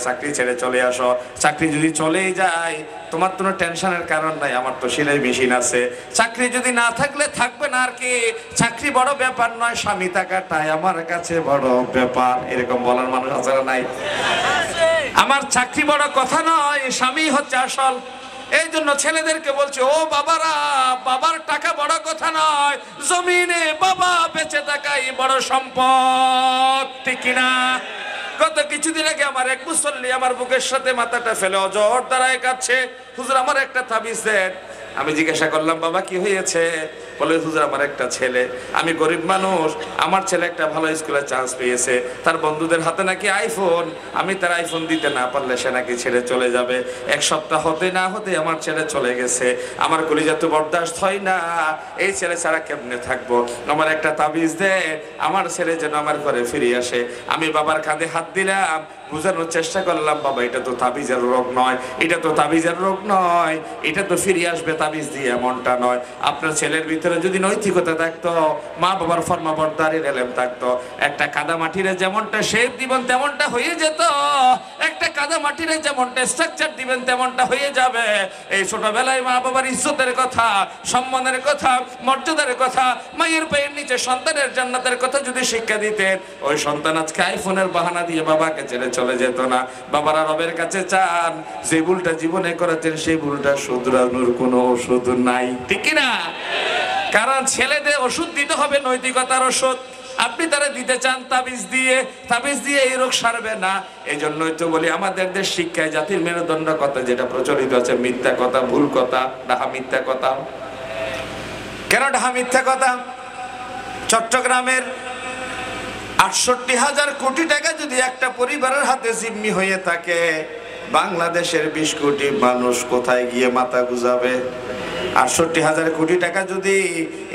চাকরি ছেড়ে চলে আসো, চাকরি যদি চলেই যায়, তোমার কোনো টেনশনের কারণ নাই, আমার তো সেলাই মেশিন আছে। চাকরি যদি না থাকলে থাকবে না, আর কি, চাকরি বড় ব্যাপার নয়, স্বামী থাকাটাই আমার কাছে বড় ব্যাপার, এরকম বলার মানুষ আছে না নাই? আমার চাকরি বড় কথা নয়, স্বামী হচ্ছে আসল। এই জন্য ছেলেদেরকে বলছে, ও বাবারা, বাবার টাকা বড় কথা নয়, জমিনে বাবা বেঁচে থাকাই বড় সম্পদ। ঠিক কিনা? গত কিছুদিন আগে আমার এক মুসল্লি আমার বুকের সাথে মাথাটা ফেলে অজর দাঁড়ায় কাছে, হুজুর আমার একটা তাবিজ দেন। আমি জিজ্ঞাসা করলাম বাবা কি হয়েছে? বলে হুজুর আমার একটা ছেলে, আমি গরিব মানুষ, আমার ছেলে একটা ভালো স্কুলে চান্স পেয়েছে, তার বন্ধুদের হাতে নাকি আইফোন, আমি তার আইফোন দিতে না পারলে সে নাকি ছেড়ে চলে যাবে। এক সপ্তাহ হতে না হতে আমার ছেলে চলে গেছে, আমার কলিজা তো বরদাস্ত হয় না, এই ছেলে ছাড়া কেমনে থাকবো, আমার একটা তাবিজ দে, আমার ছেলে যেন আমার ঘরে ফিরে আসে। আমি বাবার কাঁধে হাত দিলাম, বুঝানোর চেষ্টা করলাম বাবা এটা তো তাবিজের রোগ নয়, এটা তো তাবিজের রোগ নয়, এটা তো ফিরে আসবে তাবিজ দিয়ে, এমনটা নয়। আপনার ছেলের ভিতরে যদি নৈতিকতা থাকতো, মা বাবার ফরমাবরদারির এলেম থাকতো, একটা কাদা মাটিরে যেমনটা শেপ দিবেন তেমনটা হয়ে যেত, একটা কাদা মাটিরে যেমনটা স্ট্রাকচার দিবেন তেমনটা হয়ে যাবে। এই ছোটবেলায় মা বাবার ইজ্জতের কথা, সম্মানের কথা, মর্যাদার কথা, মায়ের পায়ের নিচে সন্তানের জান্নাতের কথা যদি শিক্ষা দিতেন, ওই সন্তান আজকে আইফোনের বাহানা দিয়ে বাবাকে ছেড়ে চলে যেত না। বাবারা রবের কাছে চান, যে ভুলটা জীবনে করেছেন সেই ভুলটা শুধরানোর কোনো ওষুধ নাই, ঠিক কিনা? কারণ ছেলেদের ওষুধ দিতে হবে নৈতিকতার ওষুধ, আপনি তারা দিতে চান তাবিজ দিয়ে, তাবিজ দিয়ে এই রোগ সারবে না। এই জন্যই তো বলি আমাদের দেশ শিক্ষায় জাতির মেরুদণ্ড কথা যেটা প্রচলিত আছে মিথ্যা কথা, ভুল কথা, ডাহা মিথ্যা কথা। কেন ডাহা মিথ্যা কথা? চট্টগ্রামের 68,000 কোটি টাকা যদি একটা পরিবারের হাতে জিম্মি হয়ে থাকে, বাংলাদেশের 20 কোটি মানুষ কোথায় গিয়ে মাথা গুজাবে? 68,000 কোটি টাকা যদি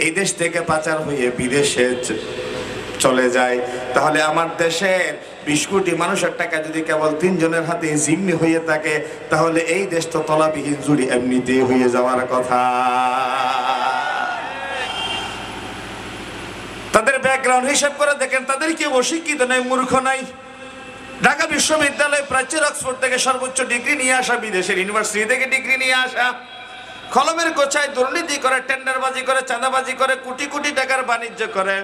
এই দেশ থেকে পাচার হয়ে বিদেশে চলে যায়, তাহলে আমার দেশের 20 কোটি মানুষের টাকা যদি কেবল 3 জনের হাতে জিম্মি হয়ে থাকে, তাহলে এই দেশ তো তলাবিহীন জুড়ি এমনিতেই হয়ে যাওয়ার কথা। তাদের ব্যাকগ্রাউন্ড হিসাব করে দেখেন, তাদের কেউ অশিক্ষিত নাই, মূর্খ নাই। ঢাকা বিশ্ববিদ্যালয় প্রাচ্যের অক্সফোর্ড থেকে সর্বোচ্চ ডিগ্রি নিয়ে আসা, বিদেশের ইউনিভার্সিটি থেকে ডিগ্রি নিয়ে আসা, কলমের গোছায় দুর্নীতি করে, টেন্ডারবাজি করে, চাঁদাবাজি করে, কোটি কোটি টাকার বাণিজ্য করে।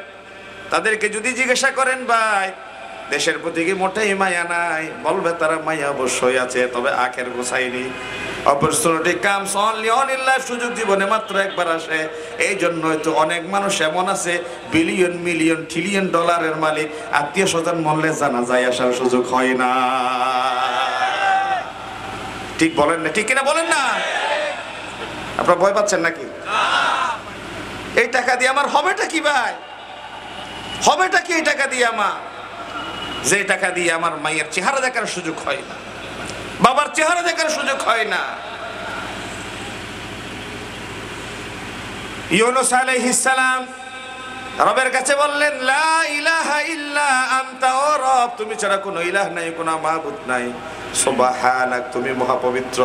তাদেরকে যদি জিজ্ঞাসা করেন ভাই দেশের প্রতি কি মোটেই মায়া নাই, বলবে তারা মায়া অবশ্যই আছে, তবে আখের গোছায়নি। Opportunity comes only on in life, সুযোগ জীবনে মাত্র একবার আসে। এই জন্যই তো অনেক মানুষ এমন আছে বিলিয়ন মিলিয়ন ট্রিলিয়ন ডলারের মালিক, আত্মীয় স্বজন মরলে জানাজায় আসার সুযোগ হয় না। ঠিক বলেন না? ঠিক কিনা বলেন না? আপনারা ভয় পাচ্ছেন নাকি? এই টাকা দিয়ে আমার হবেটা কি ভাই? হবেটা কি এই টাকা দিয়ে আমার? যে টাকা দিয়ে আমার মায়ের চেহারা দেখার সুযোগ হয় না, বাবার চেহারা দেখার সুযোগ হয় না। ইউনূস আলাইহিস সালাম রবের কাছে বললেন লা ইলাহা ইল্লা আনতা, ও রব তুমি ছাড়া কোনো ইলাহ নাই, কোনো মাবুদ নাই, সুবহানাক তুমি মহাপবিত্র।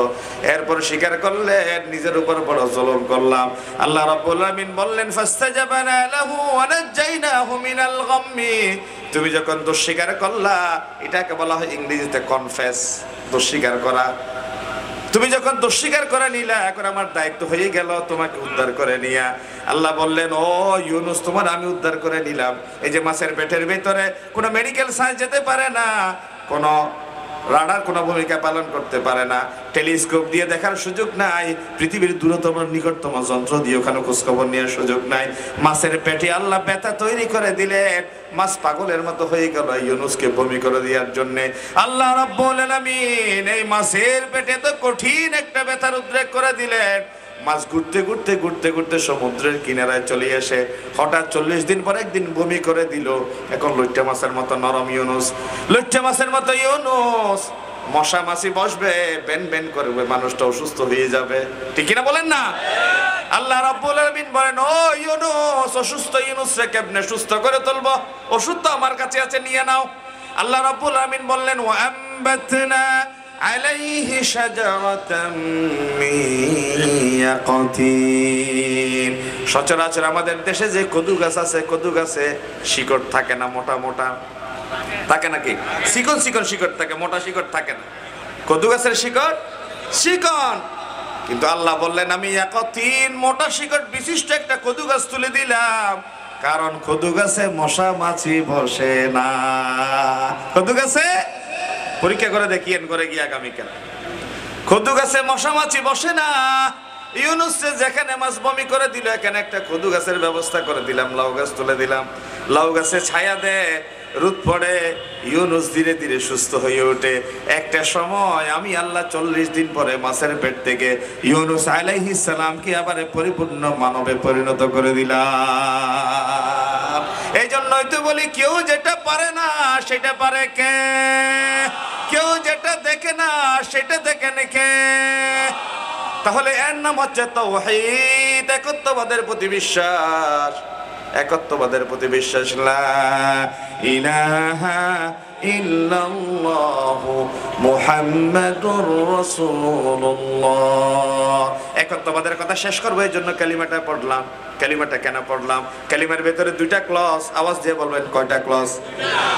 এরপর স্বীকার করলেন নিজের উপর বড় জুলুম করলাম। আল্লাহ রাব্বুল আলামিন বললেন ফাস্তাজাবনা লাহু ওয়া নাজাইনাহু মিনাল গাম্মি, তুমি যখন দোষ স্বীকার করলা, এটাকে বলা হয় ইংরেজিতে কনফেস, দোষ স্বীকার করা। তুমি যখন দোষ স্বীকার করে নিলা, এখন আমার দায়িত্ব হয়ে গেল তোমাকে উদ্ধার করে নিয়া। আল্লাহ বললেন ও ইউনূস তোমার আমি উদ্ধার করে নিলাম। এই যে মাছের পেটের ভিতরে কোনো মেডিকেল সায়েন্স যেতে পারে না, কোনো রাডার কোনো ভূমিকা পালন করতে পারে না, টেলিস্কোপ দিয়ে দেখার সুযোগ নাই, পৃথিবীর দূরতম নিকটতম যন্ত্র দিয়ে ওখানে খোঁজখবর নেওয়ার সুযোগ নাই। মাছের পেটে আল্লাহ ব্যথা তৈরি করে দিলেন, মাছ পাগলের মতো হয়ে গেল ইউনূসকে বমি করে দেওয়ার জন্য। আল্লাহ রাব্বুল আলামিন এই মাছের পেটে তো কঠিন একটা ব্যথার উদ্রেক করে দিলেন। মাছ ঘুরতে ঘুরতে ঘুরতে ঘুরতে সমুদ্রের কিনারায় চলে এসে হঠাৎ 40 দিন পর একদিন বমি করে দিল। এখন লইট্টা মাছের মতো নরম ইউনূস, লইট্টা মাছের মতো ইউনূস, মশা মাছি বসবে, বেন বেন করবে, মানুষটা অসুস্থ হয়ে যাবে, ঠিক কিনা বলেন না? আল্লাহ রাব্বুল আলামিন বলেন ও ইউনূস, অসুস্থ ইউনূসকে কেমনে সুস্থ করে তুলবো? ওষুধ তো আমার কাছে আছে, নিয়ে নাও। আল্লাহ রাব্বুল আলামিন বললেন ওয়া আমবাতনা আলাইহি শাজারাতাম মিন ইয়াকাতিন। সচরাচর আমাদের দেশে যে কদু গাছ আছে, কদু গাছে শিকড় থাকে না, মোটা মোটা থাকে নাকি? চিকন চিকন শিকড় থাকে, মোটা শিকড় থাকে না। কদু গাছের শিকড় চিকন, কিন্তু আল্লাহ বললেন আমি ইয়াকাতিন মোটা শিকড় বিশিষ্ট একটা কদু গাছ তুলে দিলাম, কারণ কদু গাছে মশা মাছি বসে না। কদু গাছে পরীক্ষা করে দেখিয়েন করে গিয়ে আগামীকাল, কদু গাছে মশা মাছি বসে না। ইউনূস যেখানে মাছ বমি করে দিল, এখানে একটা কদু গাছের ব্যবস্থা করে দিলাম, লাউ গাছ তুলে দিলাম, লাউ গাছে ছায়া দেয়, রোদ পড়ে, ইউনুস ধীরে ধীরে সুস্থ হয়ে ওঠে। একটা সময় আমি আল্লাহ 40 দিন পরে মাছের পেট থেকে ইউনুস আলাইহিস সালামকে আবার পরিপূর্ণ মানবে পরিণত করে দিলাম। এই জন্যই তো বলি, কেউ যেটা পারে না সেটা পারে কে? কেউ যেটা দেখে না সেটা দেখেন কে? তাহলে এর নাম হচ্ছে তাওহীদ, একত্ববাদের প্রতি বিশ্বাস। একত্ববাদের প্রতি বিশ্বাস। লা ইলাহা ইল্লাল্লাহু মুহাম্মাদুর রাসূলুল্লাহ। একত্ববাদের কথা শেষ করবো, এই জন্য কালিমাটা পড়লাম। কালিমাটা কেন পড়লাম? কালিমার ভেতরে দুইটা ক্লজ, আওয়াজ দিয়ে বলবেন কয়টা ক্লজ?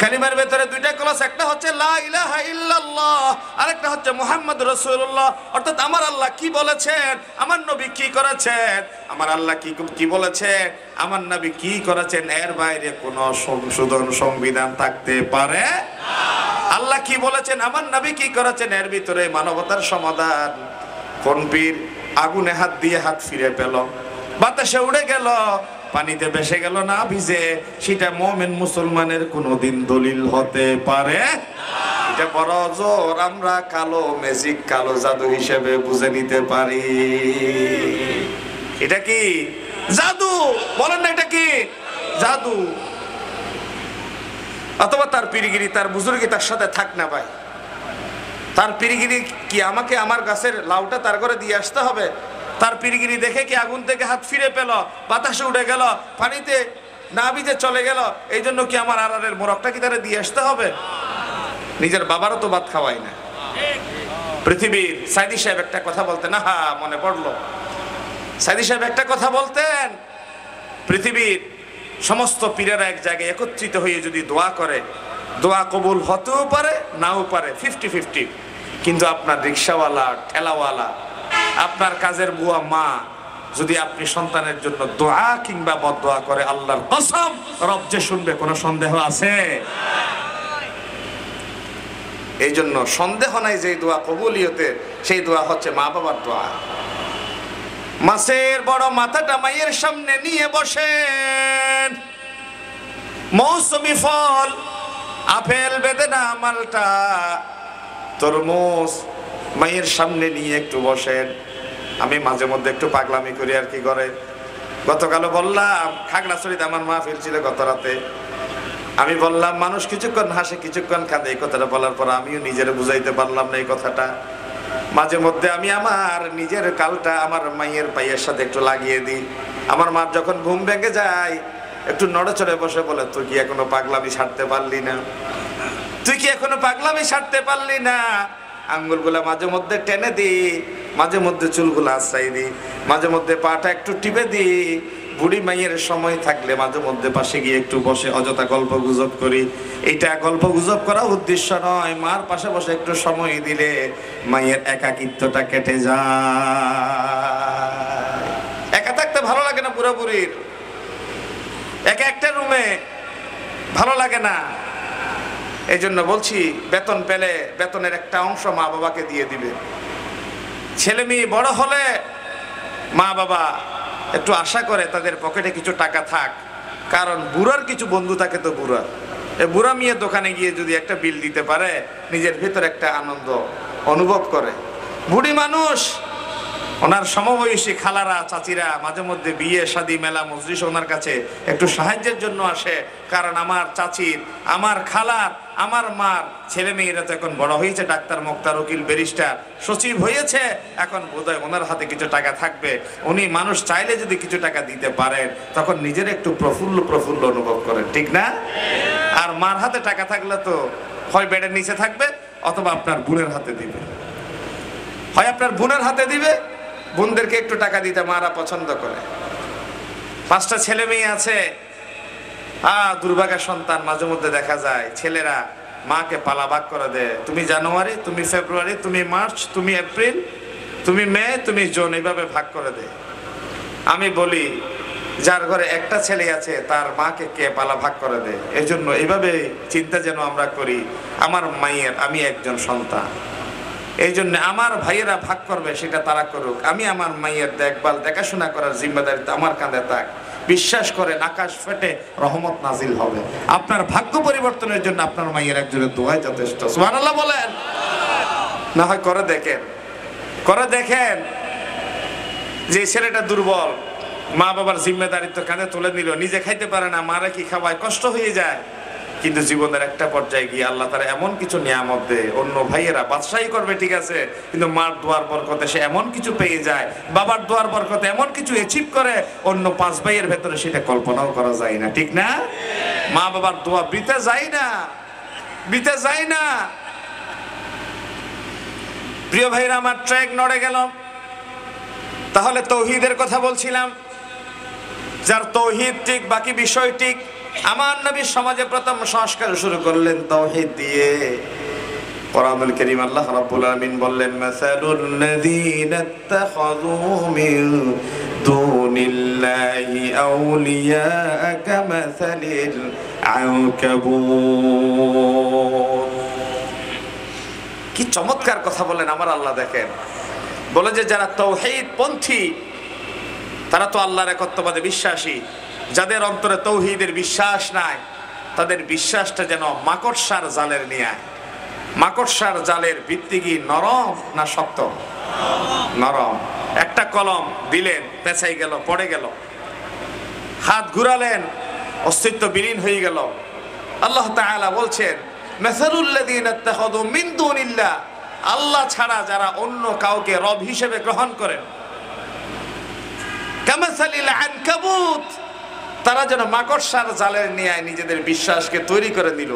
কালিমার ভেতরে দুইটা ক্লজ, একটা হচ্ছে লা ইলাহা ইল্লাল্লাহ, আরেকটা হচ্ছে মুহাম্মাদুর রাসূলুল্লাহ। অর্থাৎ আমার আল্লাহ কি বলেছেন, আমার নবী কি করেছেন, আমার আল্লাহ কি বলেছেন, আমার নবী কি করেছেন, এর বাইরে কোনো সংশোধন সংবিধান থাকতে পারে না। আল্লাহ কি বলেছেন, আমার নবী কি করেছেন, এর ভিতরে মানবতার সমাধান। কোন পীর আগুনে হাত দিয়ে হাত ফিরে পেল, বাতাসে উড়ে গেল, পানিতে ভেসে গেল, না ভিজে, সেটা মুমিন মুসলমানের কোনোদিন দলিল হতে পারে না। এটা বড় জোর আমরা কালো ম্যাজিক, কালো জাদু হিসেবে বুঝে নিতে পারি। এটা কি জাদু? বলেন না, এটা কি জাদু? অথবা তার পীরগিরি, তার বুজুর্গি তার সাথে থাক না ভাই। তার পীরগিরি কি আমাকে আমার গাছের লাউটা তার ঘরে দিয়ে আসতে হবে? তার পীরগিরি দেখে কি আগুন থেকে হাত ফিরে পেল, বাতাসে উড়ে গেল, পানিতে না ভিজে চলে গেল, এই জন্য কি আমার আড়ারের মোরগটা কি তারা দিয়ে আসতে হবে? নিজের বাবারও তো ভাত খাওয়াই না। পৃথিবীর সাইদি সাহেব একটা কথা বলতেন, না মনে পড়লো, সাইদি সাহেব একটা কথা বলতেন, পৃথিবীর সমস্ত পীরেরা এক জায়গায় একত্রিত হয়ে যদি দোয়া করে, দোয়া কবুল হতেও পারে নাও পারে, 50-50। কিন্তু আপনার রিক্সাওয়ালা, ঠেলাওয়ালা, আপনার কাজের বুয়া মা যদি আপনি সন্তানের জন্য দোয়া কিংবা বদদোয়া করে, আল্লাহর কসম রব যে শুনবে, কোনো সন্দেহ আছে? এই জন্য সন্দেহ নাই যে দোয়া কবুলিয়তে, সেই দোয়া হচ্ছে মা বাবার দোয়া। মাছের বড় মাথাটা মায়ের সামনে নিয়ে বসেন, মৌসুমি ফল, আপেল, বেদেনা, মালটা, তরমুজ মায়ের সামনে নিয়ে একটু বসেন। আমি মাঝে মধ্যে একটু পাগলামি করি আর কি করে। গতকালও বললাম, খাগড়াছড়িতে আমার মাহফিল ছিল গত রাতে। আমি বললাম, মানুষ কিছুক্ষণ হাসে কিছুক্ষণ কাঁদে, এই কথাটা বলার পর আমিও নিজের বুঝাইতে পারলাম না এই কথাটা। মাঝে মধ্যে আমি আমার নিজের কালটা আমার মায়ের পায়ের সাথে একটু লাগিয়ে দিই। আমার মা যখন ঘুম ভেঙে যায় একটু নড়েচড়ে বসে বলে, তুই কি এখনো পাগলামি ছাড়তে পারলি না? তুই কি এখনো পাগলামি ছাড়তে পারলি না? আঙ্গুলগুলা মাঝে মধ্যে টেনে দিই, মাঝে মধ্যে চুলগুলো আশ্রাই দিই, মাঝে মধ্যে পাটা একটু টিপে দিই। বুড়ি মাইয়ের সময় থাকলে মাঝে মধ্যে পাশে গিয়ে একটু বসে অযথা গল্প গুজব করি। এটা গল্প গুজব করা উদ্দেশ্য নয়, মার পাশে বসে একটু সময় দিলে মায়ের একাকিত্বটা কেটে যায়। একা থাকতে ভালো লাগে না পুরোপুরির, একা একটা রুমে ভালো লাগে না। এই জন্য বলছি, বেতন পেলে বেতনের একটা অংশ মা বাবাকে দিয়ে দিবে। ছেলে মেয়ে বড় হলে মা বাবা একটু আশা করে তাদের পকেটে কিছু টাকা থাক, কারণ বুড়ার কিছু বন্ধু থাকে তো বুড়া। এই বুড়া মেয়ে দোকানে গিয়ে যদি একটা বিল দিতে পারে, নিজের ভিতর একটা আনন্দ অনুভব করে। বুড়ি মানুষ, ওনার সমবয়সী খালারা, চাচিরা মাঝে মধ্যে বিয়ে শাদী, মেলা মজলিস ওনার কাছে একটু সাহায্যের জন্য আসে। কারণ আমার চাচির, আমার খালার, আমার মার ছেলে মেয়েরা তো এখন বড় হয়েছে, ডাক্তার, মুক্তার, উকিল, ব্যারিস্টার, সচিব হয়েছে। এখন বোধহয় ওনার হাতে কিছু টাকা থাকবে, উনি মানুষ চাইলে যদি কিছু টাকা দিতে পারেন, তখন নিজের একটু প্রফুল্ল প্রফুল্ল অনুভব করেন, ঠিক না? আর মার হাতে টাকা থাকলে তো হয় বেডের নিচে থাকবে, অথবা আপনার বোনের হাতে দিবে। হয় আপনার বোনের হাতে দিবে, বোনদেরকে একটু টাকা দিতে মারা পছন্দ করে। 5টা ছেলে মেয়ে আছে, দুর্ভাগা সন্তান। মাঝে মধ্যে দেখা যায় ছেলেরা মাকে পালাভাগ করে দেয়, তুমি জানুয়ারি, তুমি ফেব্রুয়ারি, তুমি মার্চ, তুমি এপ্রিল, তুমি মে, তুমি জুন, এইভাবে ভাগ করে দেয়। আমি বলি, যার ঘরে একটা ছেলে আছে তার মাকে কে পালা ভাগ করে দেয়? এই জন্য এইভাবে চিন্তা যেন আমরা করি, আমার মায়ের আমি একজন সন্তান, এই জন্য আমার ভাইয়েরা ভাগ করবে সেটা তারা করুক, আমি আমার মায়ের দেখভাল দেখাশোনা করার জিম্মেদারি আমার কাঁধে থাক। বিশ্বাস করেন আকাশ ফেটে রহমত নাজিল হবে। আপনার ভাগ্য পরিবর্তনের জন্য আপনার মায়ের একজনের দোয়াই যথেষ্ট। সুবহানাল্লাহ বলেন। না হয় করে দেখেন যে ছেলেটা দুর্বল, মা বাবার জিম্মেদারিত্ব কাঁধে তুলে নিল, নিজে খাইতে পারে না, মারা কি খাওয়ায়, কষ্ট হয়ে যায়। কিন্তু জীবনের একটা পর্যায়ে গিয়ে আল্লাহ তারা এমন কিছু নিয়ামত দেয়, অন্য ভাইয়েরা বাদশাহী করবে ঠিক আছে, কিন্তু মার দোয়ার বরকতে সে এমন কিছু পেয়ে যায়, বাবার দোয়ার বরকতে এমন কিছু অ্যাচিভ করে অন্য 5 ভাইয়ের ভেতরে সেটা কল্পনাও করা যায় না, ঠিক না? মা বাবার দোয়া বিতে যায় না। প্রিয় ভাইরা আমার, ট্র্যাক নড়ে গেল। তাহলে তৌহিদের কথা বলছিলাম, যার তৌহিদ ঠিক বাকি বিষয় ঠিক। আমার নবী সমাজে প্রথম সংস্কার শুরু করলেন তাওহীদ দিয়ে। কোরআনুল কারীম আল্লাহ রাব্বুল আলামিন বললেন, মাসালুল লাযীনা ইত্তাখাযু মিন দুনিল্লাহি আউলিয়া কামাসালিল আনকাবুত। কি চমৎকার কথা বলেন আমার আল্লাহ। দেখেন, বলে যে যারা তাওহীদ পন্থী তারা তো আল্লাহর একত্ববাদে বিশ্বাসী। যাদের অন্তরে তাওহীদের বিশ্বাস নাই, তাদের বিশ্বাসটা যেন মাকড়সার জালের ন্যায়। মাকড়সার জালের ভিত্তি কি নরম না শক্ত? নরম। একটা কলম দিলেন, পেঁচাই গেল, পড়ে গেল। হাত ঘুরালেন, অস্তিত্ব বিলীন হয়ে গেল। আল্লাহ তাআলা বলছেন, মাসালুল লাযীনা ইত্তাখাযু মিন দুনিল্লাহ, আল্লাহ ছাড়া যারা অন্য কাউকে রব হিসেবে গ্রহণ করেন, কামাসালিল আনকাবুত, তারা যেন মাকড়সার জালের ন্যায় নিজেদের বিশ্বাসকে তৈরি করে দিল।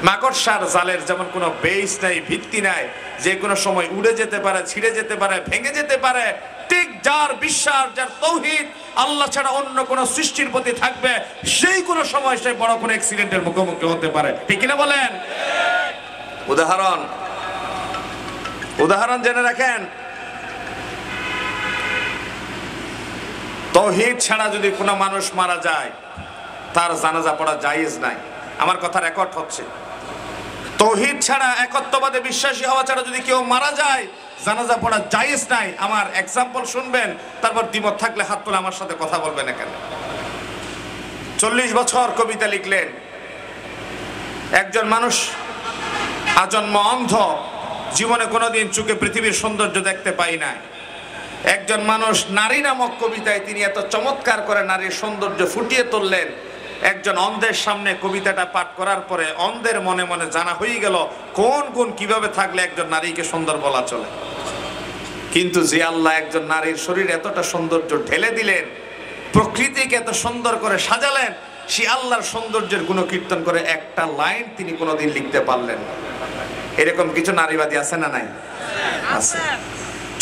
মাকড়সার জালের যেমন কোনো বেস নাই, ভিত্তি নাই, যে কোনো সময় উড়ে যেতে পারে, ছিঁড়ে যেতে পারে, ভেঙে যেতে পারে, ঠিক যার বিশ্বাস, যার তাওহীদ আল্লাহ ছাড়া অন্য কোনো সৃষ্টির প্রতি থাকবে, সেই কোনো সময় সে বড় কোনো অ্যাক্সিডেন্টের মুখোমুখি হতে পারে, ঠিক কিনা বলেন? উদাহরণ জেনে রাখেন, তাওহীদ ছাড়া যদি কোনো মানুষ মারা যায়, তার জানাজা পড়া জায়েজ নাই। আমার কথা রেকর্ড হচ্ছে। তাওহীদ ছাড়া, একত্ববাদে বিশ্বাসী হওয়া ছাড়া যদি কেউ মারা যায়, জানাজা পড়া জায়েজ নাই। আমার এক্সাম্পল শুনবেন, তারপর দ্বিমত থাকলে হাত তুলে আমার সাথে কথা বলবেন এখানে। 40 বছর কবিতা লিখলেন। একজন মানুষ আজন্ম অন্ধ, জীবনে কোনোদিন চোখে পৃথিবীর সৌন্দর্য দেখতে পাই নাই। একজন মানুষ নারী নামক কবিতায় তিনি এত চমৎকার করে নারীর সৌন্দর্য ফুটিয়ে তুললেন। একজন অন্ধের সামনে কবিতাটা পাঠ করার পরে অন্ধের মনে মনে জানা হয়ে গেল কোন গুণ কিভাবে থাকলে একজন নারীকে সুন্দর বলা চলে। কিন্তু যে আল্লাহ একজন নারীর শরীরে এতটা সৌন্দর্য ঢেলে দিলেন, প্রকৃতিকে এত সুন্দর করে সাজালেন, সে আল্লাহর সৌন্দর্যের গুণকীর্তন করে একটা লাইন তিনি কোনোদিন লিখতে পারলেন না। এরকম কিছু নারীবাদী আছে না নাই? আছে।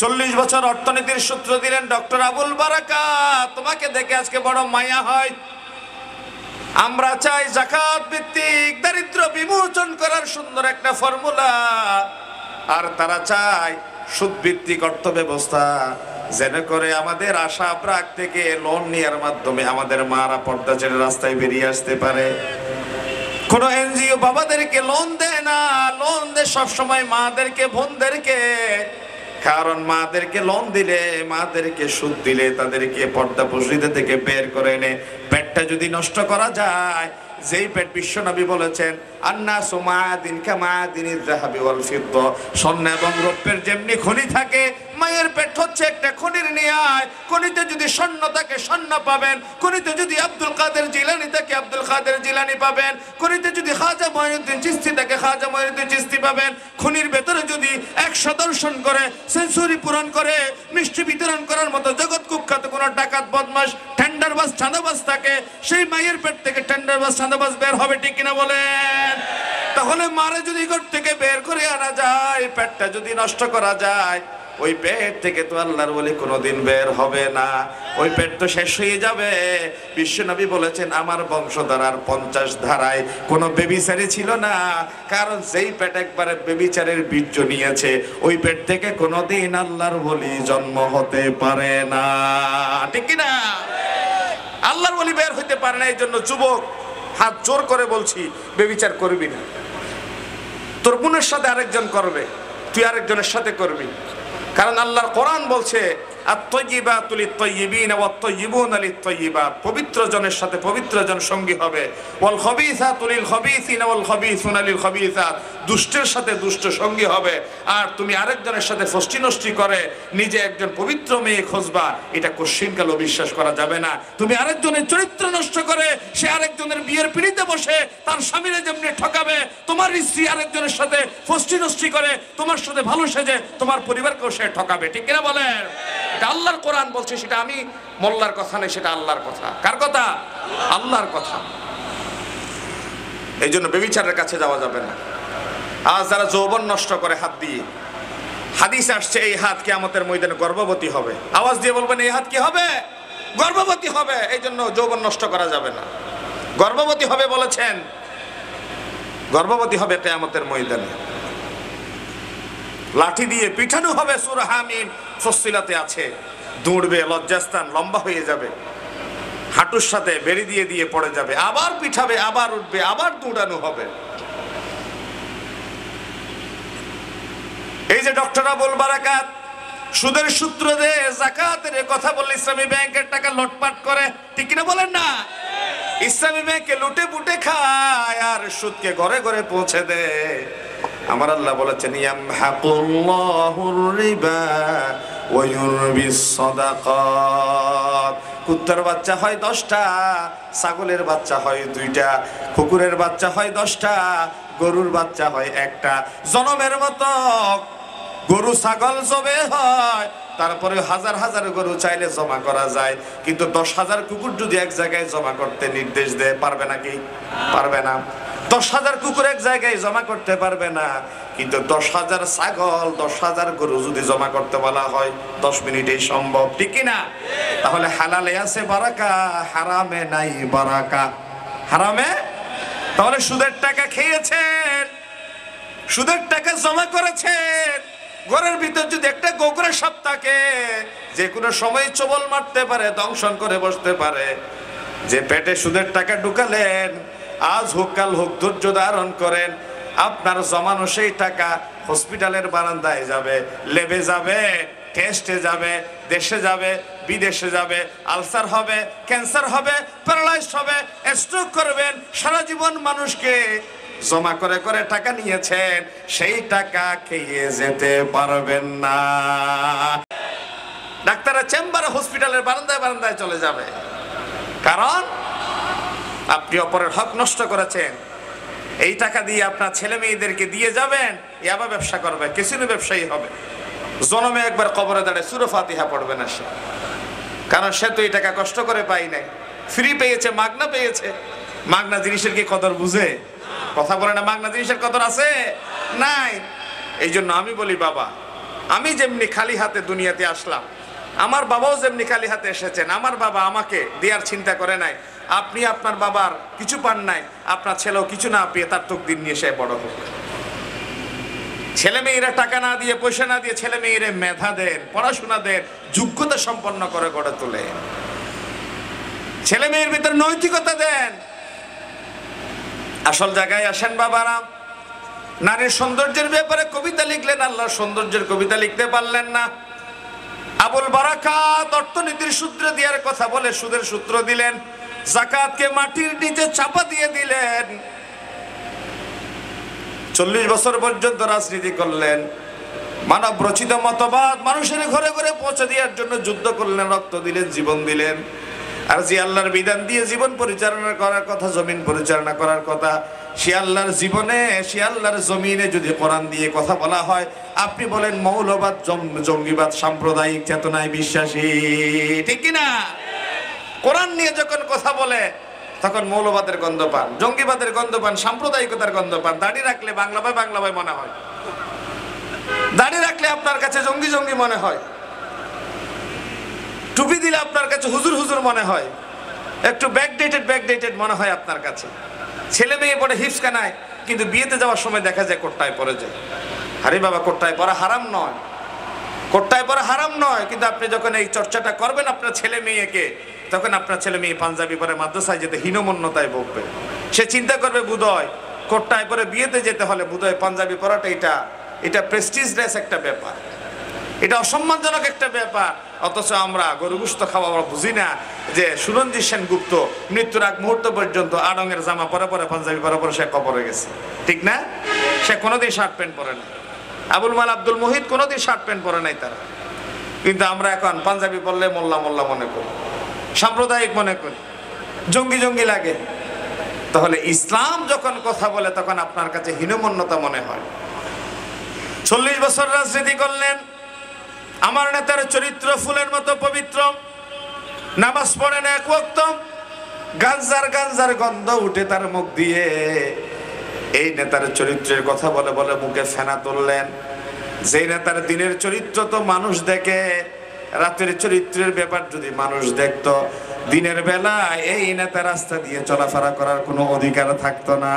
40 বছর অর্থনীতির সূত্র দিলেন ডক্টর আবুল বারাকাত। তোমাকে দেখে আজকে বড় মায়া হয়। আমরা চাই যাকাত ভিত্তিক দারিদ্র বিমোচন করার সুন্দর একটা ফর্মুলা, আর তারা চায় সুদ ভিত্তিক অর্থ ব্যবস্থা, যেন করে আমাদের আশা প্রাক থেকে লোন নেওয়ার মাধ্যমে আমাদের মারা পর্দা ছেড়ে রাস্তায় বেরিয়ে আসতে পারে। কোন এনজিও বাবাদেরকে লোন দেয় না, লোন দেয় সবসময় মাদেরকে, বোনদেরকে। কারণ মাদেরকে লোন দিলে, মাদেরকে সুদ দিলে তাদেরকে পর্দা প্রসূতিতে থেকে বের করে এনে পেটটা যদি নষ্ট করা যায়, যেই পেট বিশ্বনবী বলেছেন আন্নাসু মাআদিন কামাআদিনিজ যাহাবি ওয়াল ফিদ্দা, স্বর্ণ এবং রৌপ্যের যেমনি খনি থাকে, মায়ের পেট হচ্ছে একটা খনির ন্যায়। খনিতে যদি স্বর্ণ থাকে স্বর্ণ পাবেন, খনিতে যদি আব্দুল কাদের জিলানী থাকে আব্দুল কাদের জিলানী পাবেন, খনিতে যদি খাজা মঈনুদ্দিন চিশতি থাকে খাজা মঈনুদ্দিন চিশতি পাবেন। খনির ভেতরে যদি 100 দর্শন করে, সেঞ্চুরি পূরণ করে, মিষ্টি বিতরণ করার মতো জগৎ কুখ্যাত কোন ডাকাত, বদমাশ, টেন্ডারবাজ, চাঁদাবাজ থাকে, সেই মায়ের পেট থেকে টেন্ডারবাজ, চাঁদাবাজ বের হবে, ঠিক কিনা বলেন? তাহলে মারে যদি ঘর থেকে বের করে আনা যায়, পেটটা যদি নষ্ট করা যায়, ওই পেট থেকে তো আল্লাহর ওলি কোনোদিন বের হবে না, ওই পেট তো শেষ হয়ে যাবে। বিশ্বনবী বলেছেন আমার বংশধারার 50 ধারায় কোনো বেবিচারী ছিল না, কারণ যেই পেট একবারে বেবিচারের বীর্য নিয়েছে, ওই পেট থেকে কোনোদিন আল্লাহর ওলি জন্ম হতে পারে না, ঠিক কি না? আল্লাহর ওলি বের হইতে পারে না। এই জন্য যুবক, হাত জোর করে বলছি, বেবিচার করবি না। তোর বোনের সাথে আরেকজন করবে, তুই আরেকজনের সাথে করবি। কারণ আল্লাহর কোরআন বলছে আত-তাইয়্যিবাতু লিত-তাইয়্যিবিনা ওয়াত-তাইয়্যিবুনা লিত-তাইয়্যিবাত, পবিত্র জনের সাথে পবিত্র জন সঙ্গী হবে। ওয়াল খাবিসাতু লিল-খাবিসিনা ওয়াল খাবিসুনা লিল-খাবিসাত, দুষ্টের সাথে দুষ্ট সঙ্গী হবে। আর তুমি আরেকজনের সাথে ফষ্টি নষ্টি করে নিজে একজন পবিত্র মেয়ে খুঁজবা, এটা কোশ্চিনকালও বিশ্বাস করা যাবে না। তুমি আরেকজনের চরিত্র নষ্ট করে সে আরেকজনের বিয়ের পিড়িতে বসে তার স্বামীরে যেমনি ঠকাবে, তোমার স্ত্রী আরেকজনের সাথে ফষ্টি নষ্টি করে তোমার সাথে ভালো সেজে তোমার পরিবারকেও সে ঠকাবে। ঠিক কিনা বলেন? এটা আল্লাহর কোরআন বলছে, সেটা আমি মোল্লার কথা নেই, সেটা আল্লাহর কথা। কার কথা? আল্লাহর কথা। এই জন্য ব্যভিচারের কাছে যাওয়া যাবে না। আজ যারা যৌবন নষ্ট করে হাত দিয়ে, হাদিস আসছে এই হাত কিয়ামতের ময়দানে গর্ভবতী হবে। আওয়াজ দিয়ে বলবেন এই হাত কি হবে? গর্ভবতী হবে। এই জন্য যৌবন নষ্ট করা যাবে না। গর্ভবতী হবে বলেছেন, গর্ভবতী হবে কিয়ামতের ময়দানে। লাঠি দিয়ে পিঠানো হবে, সূরা হামিম ফসিলাতে আছে। দৌড়বে, লজ্জাস্থান লম্বা হয়ে যাবে, হাঁটুর সাথে বেড়ি দিয়ে দিয়ে পড়ে যাবে, আবার পিঠাবে, আবার উঠবে, আবার দৌড়ানো হবে। এই যে ডক্টর আবুল বারাকাত সুদের সূত্র দে, যাকাতের কথা বললে ইসলামী ব্যাংকের টাকা লুটপাট করে, ঠিক কিনা বলেন না? ইসলামী ব্যাংকে লুটে পুটে খায় আর সুদকে ঘরে ঘরে পৌঁছে দেয়। আমার আল্লাহ বলেছেন ইয়ামহাকুল্লাহুর রিবা ওয়া ইউরবিস সাদাকাত। কুত্তার বাচ্চা হয় 10টা, ছাগলের বাচ্চা হয় 2টা, কুকুরের বাচ্চা হয় 10টা, গরুর বাচ্চা হয় 1টা। জনমের মতো গরু ছাগল জবে হয়, তারপরে হাজার হাজার গরু চাইলে জমা করা যায়, কিন্তু 10,000 কুকুর যদি এক জায়গায় জমা করতে নির্দেশ দেয়, পারবে নাকি? পারবে না। 10,000 কুকুর এক জায়গায় জমা করতে পারবে না, কিন্তু 10,000 ছাগল 10,000 গরু যদি জমা করতে বলা হয় 10 মিনিটেই সম্ভব, ঠিক না? তাহলে হালালে আছে বারাকা, হারামে নাই বারাকা। হারামে তাহলে সুদের টাকা খেয়েছেন, সুদের টাকা জমা করেছেন, ঘরের ভিতর যদি একটা গোগরা সাপ থাকে যে কোনো সময় চবল মারতে পারে, দংশন করে বসতে পারে, যে পেটে সুদের টাকা ঢুকালেন, আজ হোক কাল হোক ধৈর্য ধারণ করেন, আপনার জমানো সেই টাকা হসপিটালের বারান্দায় যাবে, লেবে যাবে, টেস্টে যাবে, দেশে যাবে, বিদেশে যাবে, আলসার হবে, ক্যান্সার হবে, প্যারালাইজড হবে, স্ট্রোক করবেন। সারা জীবন মানুষকে জমা করে করে টাকা নিয়েছেন, সেই টাকা খেয়ে যেতে পারবেন না। ডাক্তারের চেম্বারে, হসপিটালের বারান্দায় বারান্দায় চলে যাবে, কারণ আপনি অপরের হক নষ্ট করেছেন। এই টাকা দিয়ে আপনার ছেলে মেয়েদেরকে দিয়ে যাবেন, ইয়াবা ব্যবসা করবে, কিসিনো ব্যবসায়ী হবে। জনমে একবার কবরে দাঁড়ায় সূরা ফাতিহা পড়বে না সে, কারণ সে তো এই টাকা কষ্ট করে পাই নাই, ফ্রি পেয়েছে, মাগনা পেয়েছে। মাগনা জিনিসের কি কদর বুঝে? কথা বলে না, মাগনা জিনিসের কদর আছে নাই। এই জন্য আমি বলি, বাবা, আমি যেমনি খালি হাতে দুনিয়াতে আসলাম, আমার বাবাও যেমনি খালি হাতে এসেছেন, আমার বাবা আমাকে দেওয়ার চিন্তা করে নাই। আপনি আপনার বাবার কিছু পান নাই, আপনার ছেলেও কিছু না পেয়ে তার তকদির নিয়ে সে বড় হোক। ছেলে মেয়েরা টাকা না দিয়ে, পয়সা না দিয়ে ছেলে মেয়েরা মেধা দেন, পড়াশোনা দেন, যোগ্যতা সম্পন্ন করে গড়ে তোলে। ছেলে মেয়ের ভিতরে নৈতিকতা দেন। আসল জায়গায় আসেন বাবারা। নারীর সৌন্দর্যের ব্যাপারে কবিতা লিখলেন, আল্লাহর সৌন্দর্যের কবিতা লিখতে পারলেন না। আবুল বারাকাত অর্থনীতির সূত্র দেওয়ার কথা বলে সুদের সূত্র দিলেন, যাকাতকে মাটির নিচে চাপা দিয়ে দিলেন। 40 বছর পর্যন্ত রাজনীতি করলেন, মানব রচিত মতবাদ মানুষের ঘরে ঘরে পৌঁছে দেওয়ার জন্য যুদ্ধ করলেন, রক্ত দিলেন, জীবন দিলেন। আর যে আল্লাহর বিধান দিয়ে জীবন পরিচালনা করার কথা, জমিন পরিচালনা করার কথা, সে আল্লাহর জীবনে, সে আল্লাহর জমিনে যদি কোরআন দিয়ে কথা বলা হয়, আপনি বলেন মৌলবাদ, জঙ্গিবাদ, সাম্প্রদায়িক চেতনায় বিশ্বাসী, ঠিক কিনা? কোরআন নিয়ে যখন কথা বলে তখন মৌলবাদের গন্ধ পান, জঙ্গিবাদের গন্ধ পান, সাম্প্রদায়িকতার গন্ধ পান। দাড়ি রাখলে বাংলা ভাই মনে হয়, দাড়ি রাখলে আপনার কাছে জঙ্গি জঙ্গি মনে হয়, টুপি দিলে আপনার কাছে হুজুর হুজুর মনে হয়, একটু ব্যাকডেটেড মনে হয় আপনার কাছে। ছেলে মেয়ে পড়ে হিফসখানায়, কিন্তু বিয়েতে যাওয়ার সময় দেখা যায় কোট্টায় পরে যায়। আরে বাবা, কোট্টায় পরা হারাম নয়, কোট্টায় পরা হারাম নয়, কিন্তু আপনি যখন এই চর্চাটা করবেন আপনার ছেলে মেয়েকে, তখন আপনার ছেলে মেয়ে পাঞ্জাবি পরে মাদ্রাসায় যেতে হীনমন্যতায় ভুগবে। সে চিন্তা করবে বুধয় কোট্টায় পরে বিয়েতে যেতে হলে বুধয় পাঞ্জাবি পরাটা এটা প্রেস্টিজলেস একটা ব্যাপার। এটা অসম্মানজনক একটা ব্যাপার। অথচ আমরা গরু গোশত খাওয়া আমরা বুঝি না যে সুরঞ্জিত সেনগুপ্ত মৃত্যুর আগ মুহূর্ত পর্যন্ত আড়ঙের জামা পরে পরে পাঞ্জাবি পরে পরে সে কবরে গেছে, ঠিক না? সে কোনোদিন শার্ট প্যান্ট পরে না। আবুল মাল আব্দুল মুহিত কোনোদিন শার্ট প্যান্ট পরে নাই তারা, কিন্তু আমরা এখন পাঞ্জাবি পরলে মোল্লা মোল্লা মনে করি, সাম্প্রদায়িক মনে করি, জঙ্গি জঙ্গি লাগে। তাহলে ইসলাম যখন কথা বলে তখন আপনার কাছে হীনমন্যতা মনে হয়। 40 বছর রাজনীতি করলেন, আমার নেতার চরিত্র ফুলের মতো পবিত্র, নামাজ পড়েন এক ওয়াক্ত, গাঞ্জার গন্ধ উঠে তার মুখ দিয়ে, এই নেতার চরিত্রের কথা বলে বলে মুখে ফেনা তুললেন। যেই নেতার দিনের চরিত্র তো মানুষ দেখে, রাতের চরিত্রের ব্যাপার যদি মানুষ দেখতো, দিনের বেলা এই নেতা রাস্তা দিয়ে চলাফেরা করার কোনো অধিকার থাকতো না,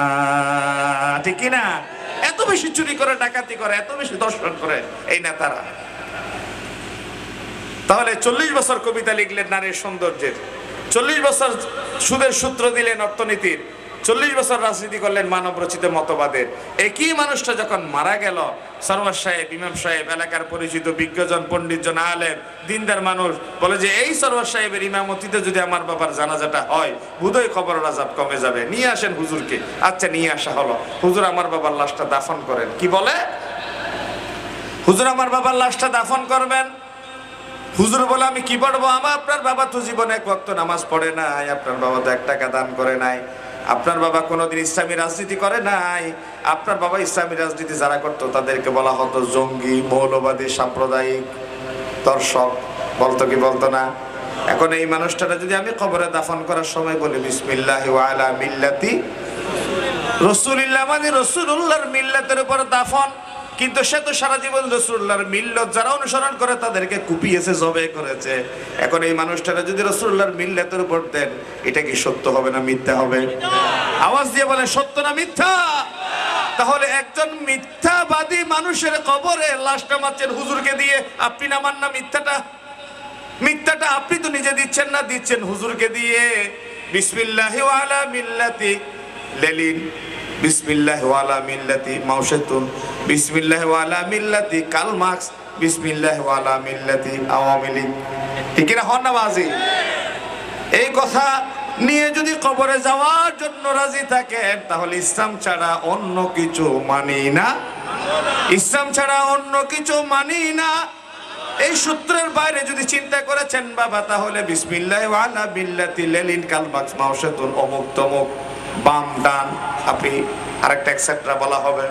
ঠিক না? এত বেশি চুরি করে, ডাকাতি করে, এত বেশি দর্শন করে এই নেতারা। তাহলে 40 বছর কবিতা লিখলেন নারীর সৌন্দর্যের, 40 বছর সুদের সূত্র দিলেন অর্থনীতির, 40 বছর রাজনীতি করলেন মানব রচিত মতবাদের। একই মানুষটা যখন মারা গেল, সরওয়ার সাহেব, ইমাম সাহেব, এলাকার পরিচিত বিজ্ঞজন, পণ্ডিতজন, আলেম, দিনদার মানুষ বলে যে এই সরওয়ার সাহেবের ইমামতিতে যদি আমার বাবার জানাজাটা হয় বোধহয় কবরের আযাব কমে যাবে, নিয়ে আসেন হুজুরকে। আচ্ছা, নিয়ে আসা হলো। হুজুর আমার বাবার লাশটা দাফন করেন। কি বলে? হুজুর আমার বাবার লাশটা দাফন করবেন। হুজুর বলে আমি কি পড়বো? আপনার বাবা তো জীবনে এক ওয়াক্ত নামাজ পড়ে নাই, আপনার বাবা তো 1 টাকা দান করে নাই, আপনার বাবা কোনোদিন ইসলামী রাজনীতি করে নাই। আপনার বাবা ইসলামী রাজনীতি যারা করতো তাদেরকে বলা হতো জঙ্গি, মৌলবাদী, সাম্প্রদায়িক, দর্শক, বলতো কি বলতো না? এখন এই মানুষটারা যদি আমি কবরে দাফন করার সময় বলি বিসমিল্লাহি ওয়া আলা মিল্লাতি রাসূলিল্লাহ, মানে রাসূলুল্লাহর মিল্লাতের উপর দাফন, কিন্তু সে তো সারা জীবন রাসূলুল্লাহর মিল্লাত যারা অনুসরণ করে তাদেরকে কুপিয়েছে, জবে করেছে। এখন এই মানুষটারা যদি রাসূলুল্লাহর মিল্লাতের উপর দেন, এটা কি সত্য হবে না মিথ্যা হবে? আওয়াজ দিয়ে বলে সত্য না মিথ্যা? তাহলে একজন মিথ্যাবাদী মানুষের কবরে লাশটা মারছেন হুজুরকে দিয়ে, আপনি নামান না মিথ্যাটা? মিথ্যাটা আপনি তো নিজে দিচ্ছেন না, দিচ্ছেন হুজুরকে দিয়ে। বিসমিল্লাহি ওয়া আলা মিল্লাতি লেলিন, বিসমিল্লাহি ওয়া আলা মিল্লাতি মাওশেতুন, বিসমিল্লাহি ওয়া আলা মিল্লাতি কার্ল মার্কস, বিসমিল্লাহি ওয়া আলা মিল্লাতি আওয়ামী লীগ। ঠিক না? হন না বাজি? এই কথা নিয়ে যদি কবরে যাওয়ার জন্য রাজি থাকেন, তাহলে ইসলাম ছাড়া অন্য কিছু মানি না, ইসলাম ছাড়া অন্য কিছু মানি না। এই সূত্রের বাইরে যদি চিন্তা করেছেন বাবা, তাহলে বিসমিল্লাহি ওয়া আলা মিল্লাতি লেলিন কার্ল মার্কস মাওশেতুন অমুক তমুক, বাম ডান, আপনি আরেকটা এক্সেট্রা বলা হবে।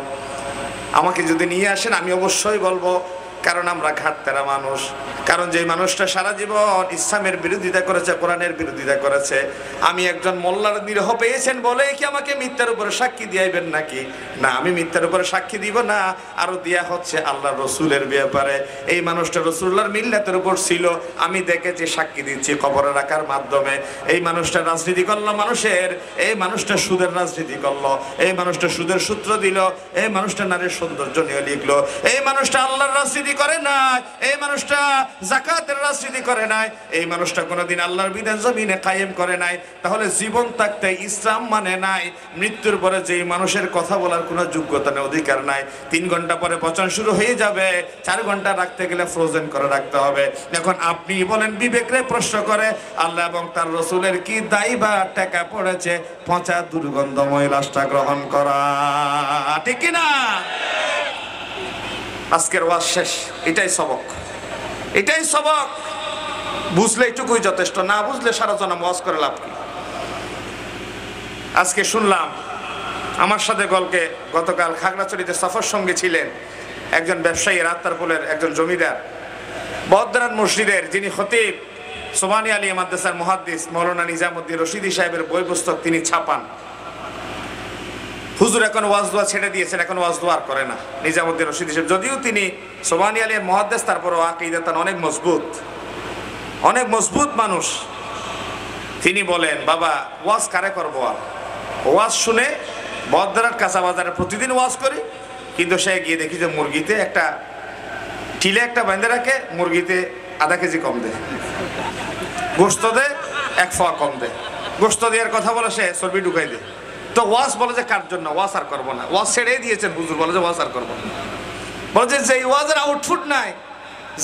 আমাকে যদি নিয়ে আসেন আমি অবশ্যই বলবো, কারণ আমরা ঘাটতেরা মানুষ। কারণ যে মানুষটা সারা জীবন ইসলামের বিরোধিতা করেছে, কোরআনের বিরোধিতা করেছে, আমি একজন মোল্লার নিরহ পেয়েছেন বলে কি আমাকে মিথ্যার উপরে সাক্ষী দিয়াইবেন নাকি? না, আমি মিথ্যার উপরে সাক্ষী দিব না। আরো দেয়া হচ্ছে আল্লাহর রসুলের ব্যাপারে। এই মানুষটা রসুল্লাহর মিল্লাতের উপর ছিল, আমি দেখেছি, সাক্ষী দিচ্ছি কবরে রাখার মাধ্যমে। এই মানুষটা রাজনীতি করলো মানুষের, এই মানুষটা সুদের রাজনীতি করলো, এই মানুষটা সুদের সূত্র দিল, এই মানুষটা নারীর সৌন্দর্য নিয়ে লিখলো, এই মানুষটা আল্লাহর রাজনীতি করে নাই, এই মানুষটা যাকাতের রাজনীতি করে নাই, এই মানুষটা কোনোদিন আল্লাহর বিধান জমিনে কায়েম করে নাই। তাহলে জীবন থাকতে ইসলাম মানে নাই, মৃত্যুর পরে যেই মানুষের কথা বলার কোনো যোগ্যতা নেই, অধিকার নাই। 3 ঘন্টা পরে পচন শুরু হয়ে যাবে, 4 ঘন্টা রাখতে গেলে ফ্রোজেন করে রাখতে হবে। এখন আপনি বলেন, বিবেকরে প্রশ্ন করে আল্লাহ এবং তার রসুলের কি দায়ী বা টাকা পড়েছে পচা দুর্গন্ধময় লাশটা গ্রহণ করা, ঠিক কিনা? আজকের ওয়াজ শেষ, এটাই সবক, এটাই সবক। বুঝলে এইটুকুই যথেষ্ট, না বুঝলে সারা জনম ওয়াজ করে লাভ কি? আজকে শুনলাম আমার সাথে গতকাল খাগড়াছড়িতে সফর সঙ্গে ছিলেন একজন ব্যবসায়ী, রাত্তারপুলের একজন জমিদার, বদরান মসজিদের যিনি খতিব, সোবানী আলিয়া মাদ্রাসার মুহাদ্দিস মৌলানা নিজামুদ্দিন রশিদি সাহেবের বই পুস্তক তিনি ছাপান। হুজুর এখন ওয়াজ দোয়া ছেড়ে দিয়েছেন, এখন ওয়াজ দোয়া আর করে না নিজামুদ্দিন রশিদি সাহেব। যদিও তিনি সোবানী আলিয়ার মুহাদ্দিস, তারপরও আকীদাতান অনেক মজবুত, অনেক মজবুত মানুষ। তিনি বলেন, বাবা ওয়াজ কারে করবো? আর ওয়াজ শুনে বদরাট কাঁচা বাজারে প্রতিদিন ওয়াজ করি, কিন্তু সে গিয়ে দেখি যে মুরগিতে একটা টিলে একটা বেঁধে রাখে, মুরগিতে আধা কেজি কম দেয়, গোস্ত দেয় 1 ফোয়া কম দেয়, গোস্ত দেওয়ার কথা বলে সে চর্বি ঢুকাই দেয়। তো ওয়াজ বলে যে কার জন্য? ওয়াজ আর করবো না, ওয়াজ ছেড়েই দিয়েছেন হুজুর, বলে যে ওয়াজ আর করবো না। বলে যে ওয়াজের আউটপুট নাই,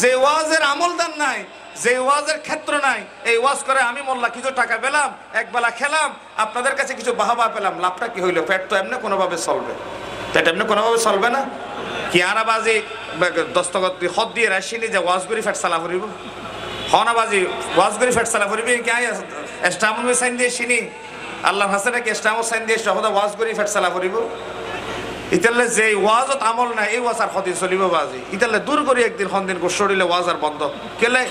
যে ওয়াজের আমলদান নাই, যে ওয়াজের ক্ষেত্র নাই, এই ওয়াজ করে আমি মোল্লা কিছু টাকা পেলাম, একবেলা খেলাম, আপনাদের কাছে কিছু বাহবা পেলাম, লাভটা কি হইলো? পেট তো এমনি কোনোভাবে চলবে, পেট এমনি কোনোভাবে চলবে না। কি আরাবাজি দস্তগত হদ দিয়ে রাশিনি যে ওয়াজ করি ফেট চালা ফুরিব, হনাবাজি ওয়াজ করি ফেট চালা ফুরিবি কি এস্টামন সাইন দিয়ে চিনি আল্লাহ হাসে নাকি এস্টামন সাইন দিয়ে সহদা ওয়াজ করি ফেট চালা ফুরিব। ইতালে যে ওয়াজত আমল নাই এই ওয়াজ আর সদিন চলিব বাজি। ইতালে দূর করি একদিন সন্দিন গোসরিলে ওয়াজ আর বন্ধ কেলে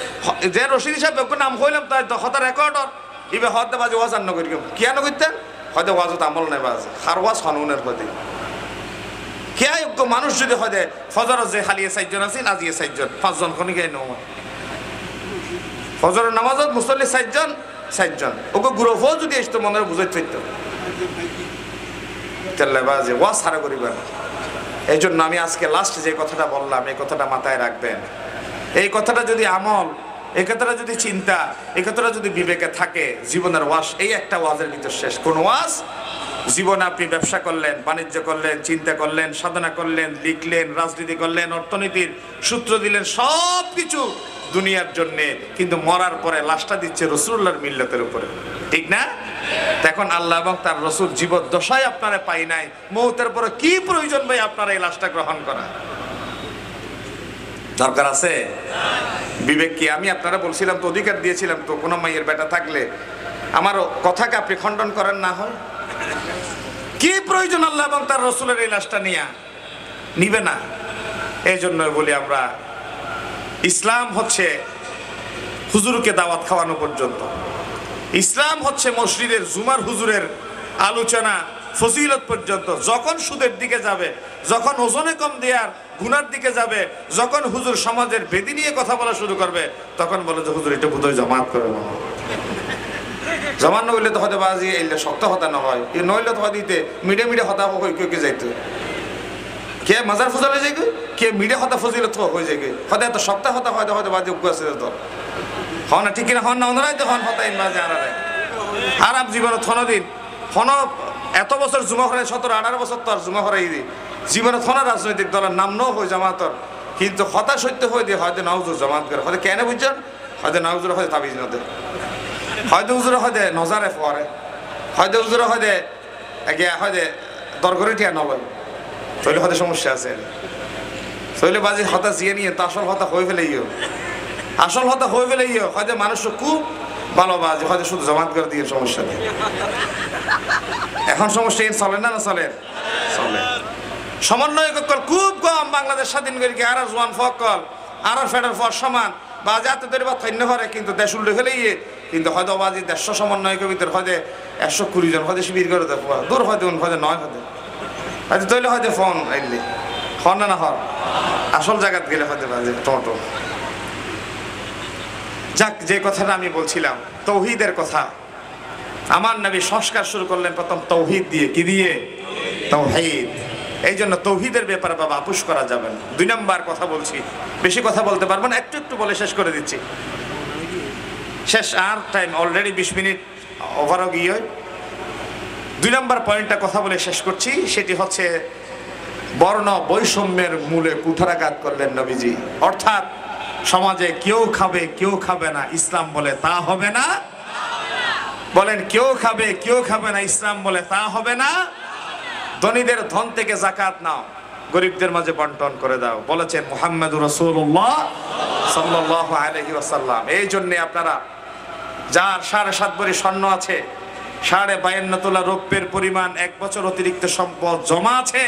যে রশিদ হিসাবে নাম হইলাম তাই হতা রেকর্ডর ইবে হতে বাজে ওয়াজ আর নগরি কিয়া নগরতেন হয়তো ওয়াজত আমল নাই বাজে আর ওয়াজ হনুনের হতে কিয়া যোগ্য মানুষ যদি হয় ফজর যে খালিয়ে 4 জন আছেন আজিয়ে 4 জন 5 জন খনিকে নয় ফজরের নামাজত মুসল্লি 4 জন ওকে গ্রুপও যদি আসতো মনে বুঝাই থাকতো বাজে ওয়াজ সারা করিবেন। এই জন্য আমি আজকে লাস্ট যে কথাটা বললাম এই কথাটা মাথায় রাখবেন। এই কথাটা যদি আমল, এই কথাটা যদি চিন্তা, এই কথাটা যদি বিবেকে থাকে, জীবনের ওয়াজ এই একটা ওয়াজের ভিতর শেষ। কোন ওয়াজ? জীবনে আপনি ব্যবসা করলেন, বাণিজ্য করলেন, চিন্তা করলেন, সাধনা করলেন, লিখলেন, রাজনীতি করলেন, অর্থনীতির সূত্র দিলেন, সব কিছু দুনিয়ার জন্যে, কিন্তু মরার পরে লাশটা দিচ্ছে রাসূলুল্লাহর মিল্লাতের উপরে, ঠিক না? এখন আল্লাহ এবং তার রাসূল জীবদ্দশায় আপনারা পাই নাই, মৌতের পরে কি প্রয়োজন ভাই আপনারা এই লাশটা গ্রহণ করা? দরকার আছে? বিবেক কি? আমি আপনারা বলছিলাম তো, অধিকার দিয়েছিলাম তো, কোনো মাইয়ের বেটা থাকলে আমার কথাকে আপনি খণ্ডন করেন না হয়? কি প্রয়োজন আল্লাহ এবং তার রাসূলের এই লাশটা নিবে না? এই জন্য বলি আমরা, ইসলাম হচ্ছে হুজুরকে দাওয়াত খাওয়ানো পর্যন্ত, ইসলাম হচ্ছে মসজিদের জুমার হুজুরের আলোচনা ফজিলত পর্যন্ত। যখন সুদের দিকে যাবে, যখন ওজনে কম দেওয়ার গুনার দিকে যাবে, যখন হুজুর সমাজের বেদি নিয়ে কথা বলা শুরু করবে, তখন বলে যে হুজুর এটা বোধহয় জামাত করে মনে হয়। জামান নইলে তো হতে বাজি এলে শক্ত হতা না হয়, এ নইলে তো দিতে মিডে মিডে হতা হই কে যাইতো, কে মাজার ফজল হয়ে যায়, কে মিডে হতা ফজিলত হয়ে যায়, হতে এত সপ্তাহ হতা হয়তো হয়তো বাজে উগ্র আছে তো হন না, ঠিক কিনা? হন না ওনারাই তো হন হতাইন বাজে আনারাই আরাম জীবনত হন দিন হন এত বছর জুমা হরাই 17-18 বছর তো আর জুমা হরাই দিই জীবনে হন রাজনৈতিক দলের নাম ন হয়ে জামাতর, কিন্তু হতা সত্য হয়ে দিয়ে হয়তো নাউজুর জামাত করে, হয়তো কেন বুঝছেন? হয়তো নাউজুর হয়তো তাবিজ নদে, হয়তো হুজুরে হয়তো নজারে পরে, হয়তো হুজুরে হয়তো হয়তো দরগরে টিয়া নলয়, তাহলে হয়তো সমস্যা আছে। তাহলে বাজি হতা জিয়ে নিয়ে তো আসল হতা হয়ে ফেলেইও, আসল হতা হয়ে ফেলেইও হয়তো মানুষ খুব ভালোবাসে, হয়তো শুধু জমাত করে দিয়ে সমস্যা নেই। এখন সমস্যা চলে না? না চলে, চলে। সমন্বয় কল খুব কম, বাংলাদেশ স্বাধীন করে কি আর জোয়ান ফকল আর ফেডার ফর সমান বা যাতে তৈরি বা থন্য করে, কিন্তু দেশ উল্টে ফেলেইয়ে, কিন্তু হয়তো বাজি 150 সমন্বয়কের ভিতরে হয়তো 120 জন হয়তো শিবির করে দেখো দূর হয়তো হয়তো 9 হয়তো তৈলে হয়তো ফোন আইলে হন না হর আসল জায়গাত গেলে হয়তো বাজে টোটো। যাক, যে কথাটা আমি বলছিলাম তৌহিদের কথা, আমার নবী সংস্কার শুরু করলেন প্রথম তৌহিদ দিয়ে। কি দিয়ে? তৌহিদ। এই জন্য তৌহিদের ব্যাপারে বাবা আপুস করা যাবে না। 2 নম্বর কথা বলছি, বেশি কথা বলতে পারবো না, একটু একটু বলে শেষ করে দিচ্ছি। শেষ, আর টাইম অলরেডি 20 মিনিট ওভারও গিয়ে 2 নম্বর পয়েন্টটা কথা বলে শেষ করছি, সেটি হচ্ছে বর্ণ বৈষম্যের মূলে কুঠারাঘাত করলেন নবীজি। অর্থাৎ সমাজে কেউ খাবে কেউ খাবে না, ইসলাম বলে তা হবে না। বলেন, কেউ খাবে কেউ খাবে না, ইসলাম বলে তা হবে না। ধনীদের ধন থেকে যাকাত নাও, গরিবদের মাঝে বন্টন করে দাও, বলেছেন মুহাম্মদুর রাসূলুল্লাহ সাল্লাল্লাহু আলাইহি ওয়াসাল্লাম। এই জন্য আপনারা যার 7.5 ভরি স্বর্ণ আছে, 52.5 তোলা রৌপ্যের পরিমাণ 1 বছর অতিরিক্ত সম্পদ জমা আছে,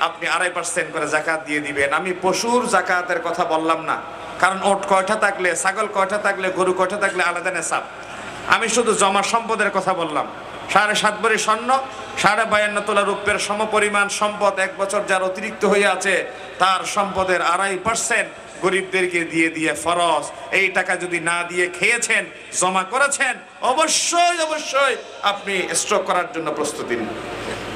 আপনি 2.5% করে যাকাত দিয়ে দিবেন। আমি পশুর যাকাতের কথা বললাম না, কারণ ওট কয়টা থাকলে, ছাগল কয়টা থাকলে, গরু কয়টা থাকলে আলাদা নেশাব। আমি শুধু জমা সম্পদের কথা বললাম। 7.5 ভরি স্বর্ণ, 52.5 তোলা রৌপ্যের সমপরিমাণ সম্পদ 1 বছর যার অতিরিক্ত হয়ে আছে, তার সম্পদের 2.5% গরিবদেরকে দিয়ে দিয়ে ফরজ। এই টাকা যদি না দিয়ে খেয়েছেন, জমা করেছেন, অবশ্যই অবশ্যই আপনি স্ট্রোক করার জন্য প্রস্তুতি নিন,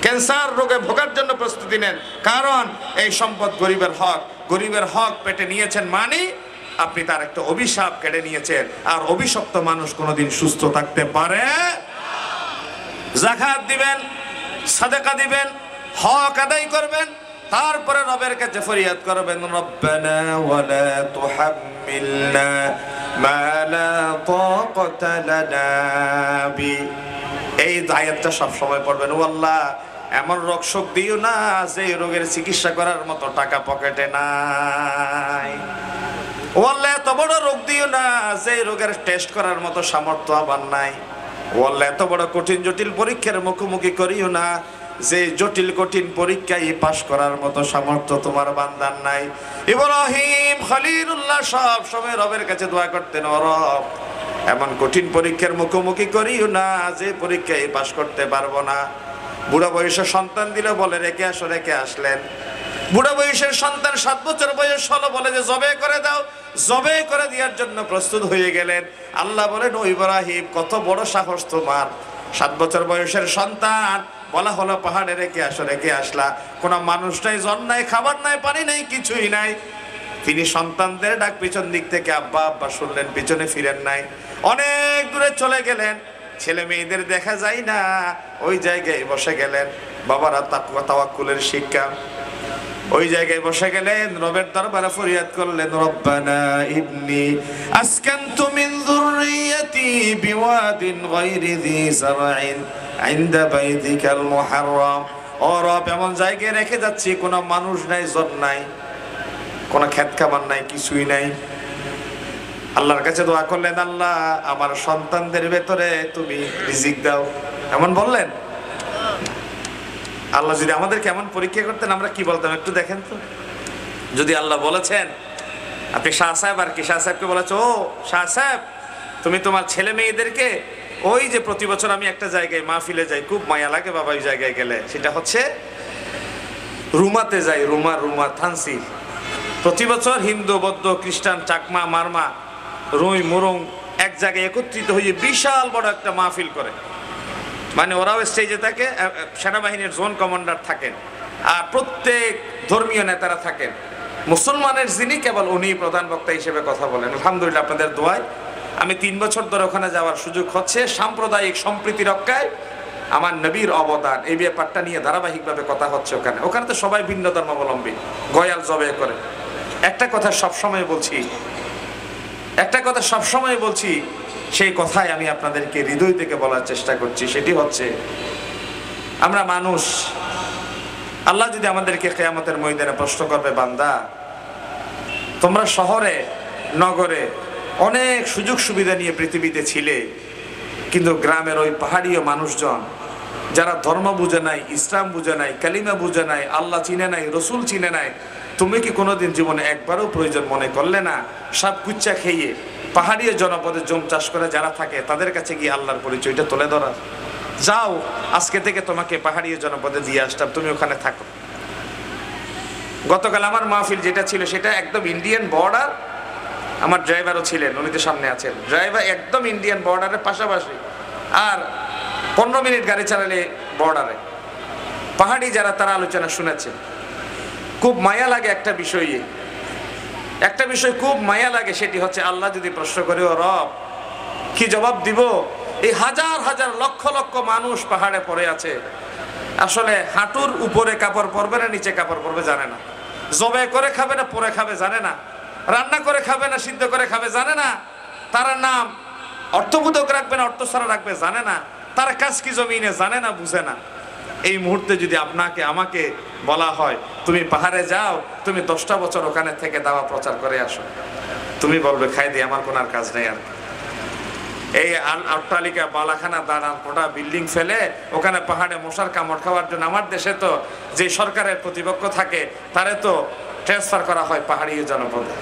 ক্যান্সার রোগে ভোগার জন্য প্রস্তুতি নেন। কারণ এই সম্পদ গরিবের হক, গরিবের হক পেটে নিয়েছেন মানে আপনি তার একটা অভিশাপ কেড়ে নিয়েছেন, আর অভিশপ্ত মানুষ কোনোদিন সুস্থ থাকতে পারে। যাকাত দিবেন, সাদাকা দিবেন, হক আদায় করবেন, তারপরে রবের কাছে ফরিয়াদ করবেন, রব্বানা ওয়ালা তুহাম্মিলনা মা লা তাকাতা লানা বি। এই আয়াতটা সব সময় পড়বেন। ও আল্লাহ, এমন রোগ শোক দিও না যে রোগের চিকিৎসা করার মতো টাকা পকেটে নাই। ও আল্লাহ, এত বড় রোগ দিও না যে রোগের টেস্ট করার মতো সামর্থ্য আবার নাই। ও আল্লাহ, এত বড় কঠিন জটিল পরীক্ষার মুখোমুখি করিও না যে জটিল কঠিন পরীক্ষায় পাশ করার মতো সামর্থ্য তোমার বান্দার নাই। ইব্রাহিম খলিলুল্লাহ সব সময় রবের কাছে দোয়া করতেন, ও রব, এমন কঠিন পরীক্ষার মুখোমুখি করিও না যে পরীক্ষায় পাশ করতে পারবো না। বুড়া বয়সের সন্তান দিলে বলে রেখে আসো, রেখে আসলেন। বুড়া বয়সের সন্তান 7 বছর বয়স হলো, বলে যে জবে করে দাও, জবে করে দেওয়ার জন্য প্রস্তুত হয়ে গেলেন। আল্লাহ বলেন, ও ইব্রাহিম, কত বড় সাহস তোমার, 7 বছর বয়সের সন্তান, বলা হলো পাহাড়ে রেখে আসো, রেখে আসলা। কোনো মানুষ নাই, জন নাই, খাবার নাই, পানি নাই, কিছুই নাই। তিনি সন্তানদের ডাক পিছন দিক থেকে আব্বা আব্বা শুনলেন, পিছনে ফিরেন নাই, অনেক দূরে চলে গেলেন। ছেলে মেয়েদের দেখা যায় না, ওই জায়গায় বসে গেলেন। বাবারা তাকওয়া তাওয়াক্কুলের শিক্ষা, ওই জায়গায় বসে গেলেন, রবের দরবারে ফরিয়াদ করলেন, রব্বানা ইন্নী আসকানতু মিন যুররিয়াতি বিওয়াদিন গায়রি যী যারইন ইনদা বাইতিকাল মুহাররাম। ও রব, এমন জায়গায় রেখে যাচ্ছি, কোনো মানুষ নাই, জন নাই, কোনো খেত খাবার নাই, কিছুই নাই। আল্লাহর কাছে দোয়া করলেন, আল্লাহ, আমার সন্তানদের ভেতরে তুমি রিজিক দাও। এমন বললেন। আল্লাহ যদি আমাদের কেমন পরীক্ষা করতেন, আমরা কি বলতাম একটু দেখেন তো। যদি আল্লাহ বলেছেন, আপনি শাহ সাহেব আর কি শাহ সাহেবকে বলেছ, ও শাহ সাহেব, তুমি তোমার ছেলে মেয়েদেরকে ওই যে প্রতি বছর আমি একটা জায়গায় মাহফিলে যাই, খুব মায়া লাগে বাবা ওই জায়গায় গেলে, সেটা হচ্ছে রুমাতে যাই, রুমা থানসি। প্রতি বছর হিন্দু, বৌদ্ধ, খ্রিস্টান, চাকমা, মারমা, রুই, মুরং এক জায়গায় একত্রিত হয়ে বিশাল বড় একটা মাহফিল করে। মানে ওরাও স্টেজে থাকে, সেনাবাহিনীর জোন কমান্ডার থাকেন, আর প্রত্যেক ধর্মীয় নেতারা থাকেন। মুসলমানের যিনি কেবল উনি প্রধান বক্তা হিসেবে কথা বলেন। আলহামদুলিল্লাহ, আপনাদের দোয়ায় আমি 3 বছর ধরে ওখানে যাওয়ার সুযোগ হচ্ছে। সাম্প্রদায়িক সম্প্রীতি রক্ষায় আমার নবীর অবদান, এই ব্যাপারটা নিয়ে ধারাবাহিকভাবে কথা হচ্ছে ওখানে। ওখানে তো সবাই ভিন্ন ধর্মাবলম্বী, গয়াল জবে করে। একটা কথা সবসময় বলছি, সেই কথাই আমি আপনাদেরকে হৃদয় থেকে বলার চেষ্টা করছি। সেটি হচ্ছে, আমরা মানুষ, আল্লাহ যদি আমাদেরকে কিয়ামতের ময়দানে প্রশ্ন করবে, বান্দা, তোমরা শহরে নগরে অনেক সুযোগ সুবিধা নিয়ে পৃথিবীতে ছিলে, কিন্তু গ্রামের ওই পাহাড়ীয় মানুষজন যারা ধর্ম বুঝে নাই, ইসলাম বুঝে নাই, কালিমা বুঝে নাই, আল্লাহ চিনে নাই, রসুল চিনে নাই, তুমি কি কোনোদিন জীবনে একবারও প্রয়োজন মনে করলে না সব কুচ্চা খেয়ে পাহাড়ীয় জনপদে জমি চাষ করে যারা থাকে তাদের কাছে গিয়ে আল্লাহর পরিচয়টা তুলে ধরা? যাও, আজকে থেকে তোমাকে পাহাড়ীয় জনপদে দিয়ে আসতাম, তুমি ওখানে থাকো। গতকাল আমার মাহফিল যেটা ছিল সেটা একদম ইন্ডিয়ান বর্ডার। আমার ড্রাইভারও ছিলেন, উনি তো সামনে আছেন। ড্রাইভার একদম ইন্ডিয়ান বর্ডারের পাশাপাশি, আর 15 মিনিট গাড়ি চালালে বর্ডারে। পাহাড়ি যারা, তারা আলোচনা শুনেছেন। খুব মায়া লাগে একটা বিষয় খুব মায়া লাগে, সেটি হচ্ছে, আল্লাহ যদি প্রশ্ন করে, ও রব, কি জবাব দিব? এই হাজার হাজার লক্ষ লক্ষ মানুষ পাহাড়ে পড়ে আছে, আসলে হাঁটুর উপরে কাপড় পরবে না নিচে কাপড় পরবে জানে না, জবে করে খাবে না পরে খাবে জানে না, রান্না করে খাবে না সিদ্ধ করে খাবে জানে না, তারা নাম অর্থবোধক রাখবে না অর্থ ছাড়া রাখবে জানে না, তারা কাজ কি জমিনে জানে না, বুঝে না। এই মুহূর্তে যদি আপনাকে আমাকে বলা হয়, তুমি পাহাড়ে যাও, তুমি 10টা বছর ওখানে থেকে দাওয়া প্রচার করে আসো, তুমি বলবে, খাই দিয়ে আমার কোনো আর কাজ নেই। আর এই অট্টালিকা, বালাখানা, দাঁড়ান কোটা বিল্ডিং ফেলে ওখানে পাহাড়ে মশার কামড় খাওয়ার জন্য আমার দেশে তো যে সরকারের প্রতিপক্ষ থাকে তারে তো ট্রান্সফার করা হয় পাহাড়ি জনপদে,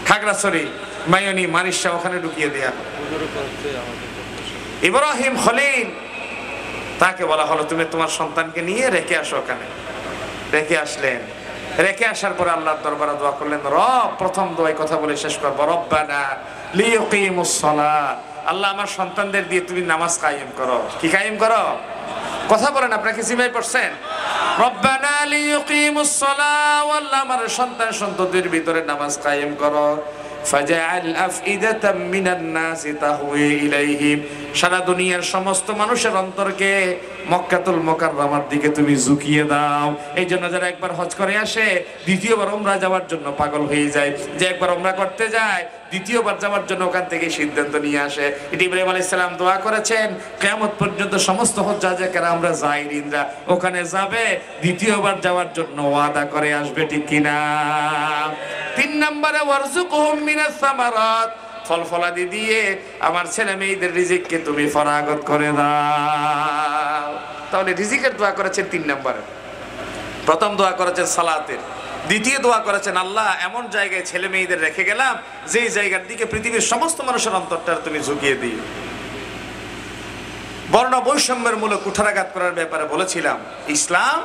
খাগড়াছড়ি, মাইয়নি, মানিসা ওখানে ঢুকিয়ে দেয়া। ইব্রাহিম খলিল, তাকে বলা হলো, তুমি তোমার সন্তানকে নিয়ে রেখে আসো ওখানে। রেখে আসলেন। রেখে আসার পরে আল্লাহর দরবারে দোয়া করলেন। রব, প্রথম দোয়ায় কথা বলে শেষ করবো, রব্বানা লিইয়ুকিমুস সালাত, আল্লাহ আমার সন্তানদের দিয়ে তুমি নামাজ কায়েম করো। কি কায়েম করো? কথা বলেন, আপনাকে জিমাই পড়ছেন? রব্বানা লিইয়ুকিমুস সালাত, আল্লাহ আমার সন্তানদের ভিতরে নামাজ কায়েম করো। ফাজআল আফইদাতাম মিনান নাসি তাহওয়ি ইলাইহিম, সারা দুনিয়ার সমস্ত মানুষের অন্তরকে মক্কাতুল মুকাররমার দিকে তুমি ঝুঁকিয়ে দাও। এই জন্য যারা একবার হজ করে আসে দ্বিতীয়বার উমরা যাওয়ার জন্য পাগল হয়ে যায়, যে একবার উমরা করতে যায় দ্বিতীয়বার যাওয়ার জন্য ওখান থেকে সিদ্ধান্ত নিয়ে আসে। এটি ইব্রাহিম আলাইহিস সালাম দোয়া করেছেন, কিয়ামত পর্যন্ত সমস্ত হজ্জাজে কেরামরা যায়রিনরা ওখানে যাবে, দ্বিতীয়বার যাওয়ার জন্য ওয়াদা করে আসবে, ঠিক কিনা? 3 নম্বরে ওয়ারযুকহুম মিনাস সামারাত, ফল ফলাদি দিয়ে আমার ছেলে মেয়েদের রিজিককে তুমি ফরাগত করে দাও। তাহলে রিজিকের দোয়া করেছেন 3 নম্বরে। প্রথম দোয়া করেছেন সালাতের, দ্বিতীয় দোয়া করেছেন আল্লাহ এমন জায়গায় ছেলে মেয়েদের রেখে গেলাম যেই জায়গার দিকে পৃথিবীর সমস্ত মানুষের অন্তরটা তুমি ঝুঁকিয়ে দিই। বর্ণ বৈষম্যের মূলে কুঠারাঘাত করার ব্যাপারে বলেছিলাম, ইসলাম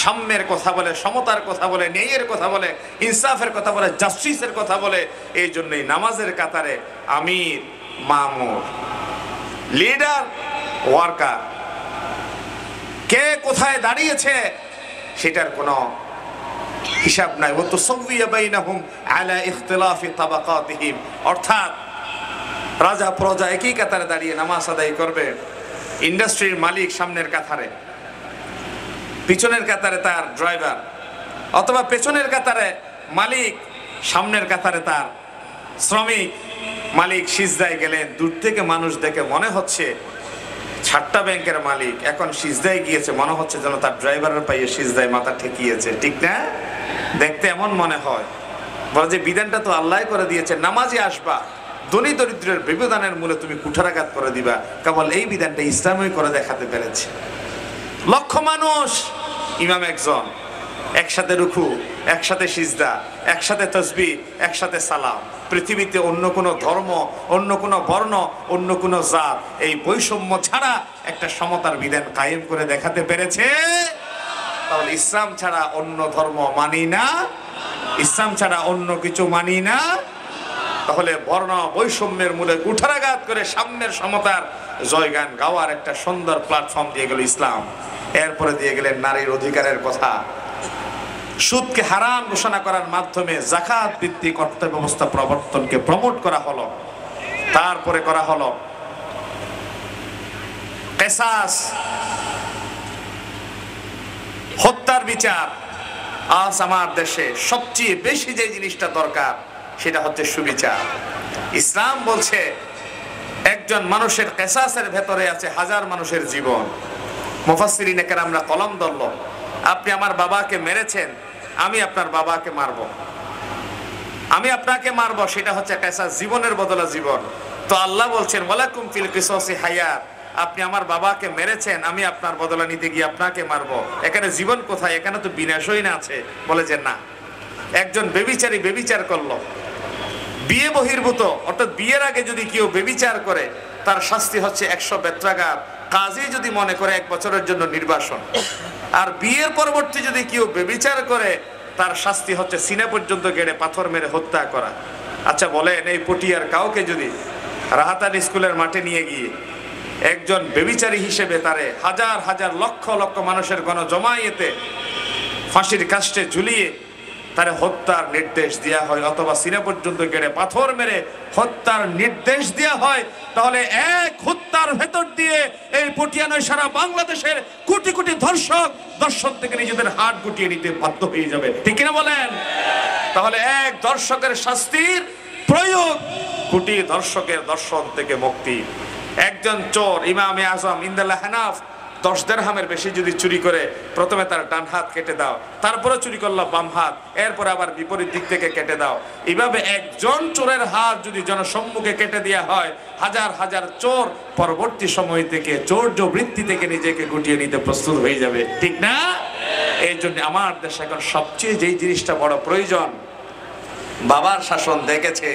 সাম্যের কথা বলে, সমতার কথা বলে, ন্যায়ের কথা বলে, ইনসাফের কথা বলে, জাস্টিসের কথা বলে। এই জন্যই নামাজের কাতারে আমির, মামুর, লিডার, ওয়ার্কার কে কোথায় দাঁড়িয়েছে সেটার কোনো হিসাব নাই। ও তো সাওয়িয়া বাইনাহুম আলা ইখতিলাফি তাবাকাতিহিম, অর্থাৎ রাজা প্রজা একই কাতারে দাঁড়িয়ে নামাজ আদায় করবে। ইন্ডাস্ট্রির মালিক সামনের কাতারে, পিছনের কাতারে তার ড্রাইভার, অথবা পেছনের কাতারে মালিক, সামনের কাতারে তার শ্রমিক। মালিক সিজদায় গেলেন, দূর থেকে মানুষ দেখে মনে হচ্ছে 6টা ব্যাংকের মালিক, এখন সিজদায় গিয়েছে, মনে হচ্ছে যেন তার ড্রাইভারের পায়ে সিজদায় মাথা ঠেকিয়েছে, ঠিক না? দেখতে এমন মনে হয়। বলে যে বিধানটা তো আল্লাহ করে দিয়েছে, নামাজে আসবা, ধনী দরিদ্রের ব্যবধানের মূলে তুমি কুঠারাঘাত করে দিবা, কেবল এই বিধানটা ইসলামই করে দেখাতে পেরেছে। লক্ষ মানুষ, ইমাম একজন, একসাথে রুকু, একসাথে সিজদা, একসাথে তাসবিহ, একসাথে সালাম। পৃথিবীতে অন্য কোনো ধর্ম, অন্য কোনো বর্ণ, অন্য কোনো জাত এই বৈষম্য ছাড়া একটা সমতার বিধান কায়েম করে দেখাতে পেরেছে। তাহলে ইসলাম ছাড়া অন্য ধর্ম মানি না, ইসলাম ছাড়া অন্য কিছু মানি না। তাহলে বর্ণ বৈষম্যের মূলে কুঠারাঘাত করে সাম্যের সমতার জয়গান গাওয়ার একটা সুন্দর প্ল্যাটফর্ম দিয়ে গেল ইসলাম। এরপরে দিয়ে গেলেন নারীর অধিকারের কথা। সুদকে হারাম ঘোষণা করার মাধ্যমে যাকাত ভিত্তিক অর্থ ব্যবস্থা প্রবর্তনকে প্রমোট করা হলো। তারপরে করা হলো কিসাস, হত্যার বিচার। আজ আমার দেশে সবচেয়ে বেশি যে জিনিসটা দরকার সেটা হচ্ছে সুবিচার। ইসলাম বলছে একজন মানুষের কিসাসের ভেতরে আছে হাজার মানুষের জীবন। মুফাসসিরিনে কেরামরা কলম ধরল, আপনি আমার বাবাকে মেরেছেন, আমি আপনার বাবাকে মারব, আমি আপনাকে মারব, সেটা হচ্ছে কিসাস, জীবনের বদলে জীবন। তো আল্লাহ বলছেন ওয়ালাকুম ফিল কিসাসি হায়াত, আপনি আমার বাবাকে মেরেছেন, আমি আপনার বদলা নিতে গিয়ে আপনাকে মারব, এখানে জীবন কোথায়? এখানে তো বিনাশই না আছে। বলে যে না, একজন বেবিচারী বেবিচার করলো, বিয়ে বহির্ভূত, অর্থাৎ বিয়ের আগে যদি কেউ বেবিচার করে তার শাস্তি হচ্ছে 100 বেত্রাঘাত। কাজী যদি মনে করে 1 বছরের জন্য নির্বাসন। আর বিয়ের পরবর্তী যদি কেউ বেবিচার করে তার শাস্তি হচ্ছে সিনা পর্যন্ত গেড়ে পাথর মেরে হত্যা করা। আচ্ছা বলেন, এই পটিয়ার কাউকে যদি রাহাতান স্কুলের মাঠে নিয়ে গিয়ে একজন বেবিচারী হিসেবে তারে হাজার হাজার লক্ষ লক্ষ মানুষের গণজমায়েতে ফাঁসির কাস্টে ঝুলিয়ে তারে হত্যার নির্দেশ দেওয়া হয়, অথবা সিনা পর্যন্ত গেড়ে পাথর মেরে হত্যার নির্দেশ দেওয়া হয়, তাহলে এক হত্যার ভেতর দিয়ে এই পটিয়া নয় সারা বাংলাদেশের কোটি কোটি দর্শক থেকে নিজেদের হাত গুটিয়ে নিতে বাধ্য হয়ে যাবে, ঠিক কিনা বলেন? তাহলে এক দর্শকের শাস্তির প্রয়োগ কোটি দর্শকের দর্শন থেকে মুক্তি। একজন চোর, ইমামে আজম ইনদাল্লাহ হানাফ, 10 দিরহামের বেশি যদি চুরি করে প্রথমে তার ডান হাত কেটে দাও, তারপরে চুরি করলো বাম হাত, এরপর আবার বিপরীত দিক থেকে কেটে দাও। এইভাবে একজন চোরের হাত যদি জনসম্মুখে কেটে দেওয়া হয়, হাজার হাজার চোর পরবর্তী সময় থেকে চোর্য বৃত্তি থেকে নিজেকে গুটিয়ে নিতে প্রস্তুত হয়ে যাবে, ঠিক না? এই জন্য আমার দেশে এখন সবচেয়ে যেই জিনিসটা বড় প্রয়োজন, বাবার শাসন দেখেছে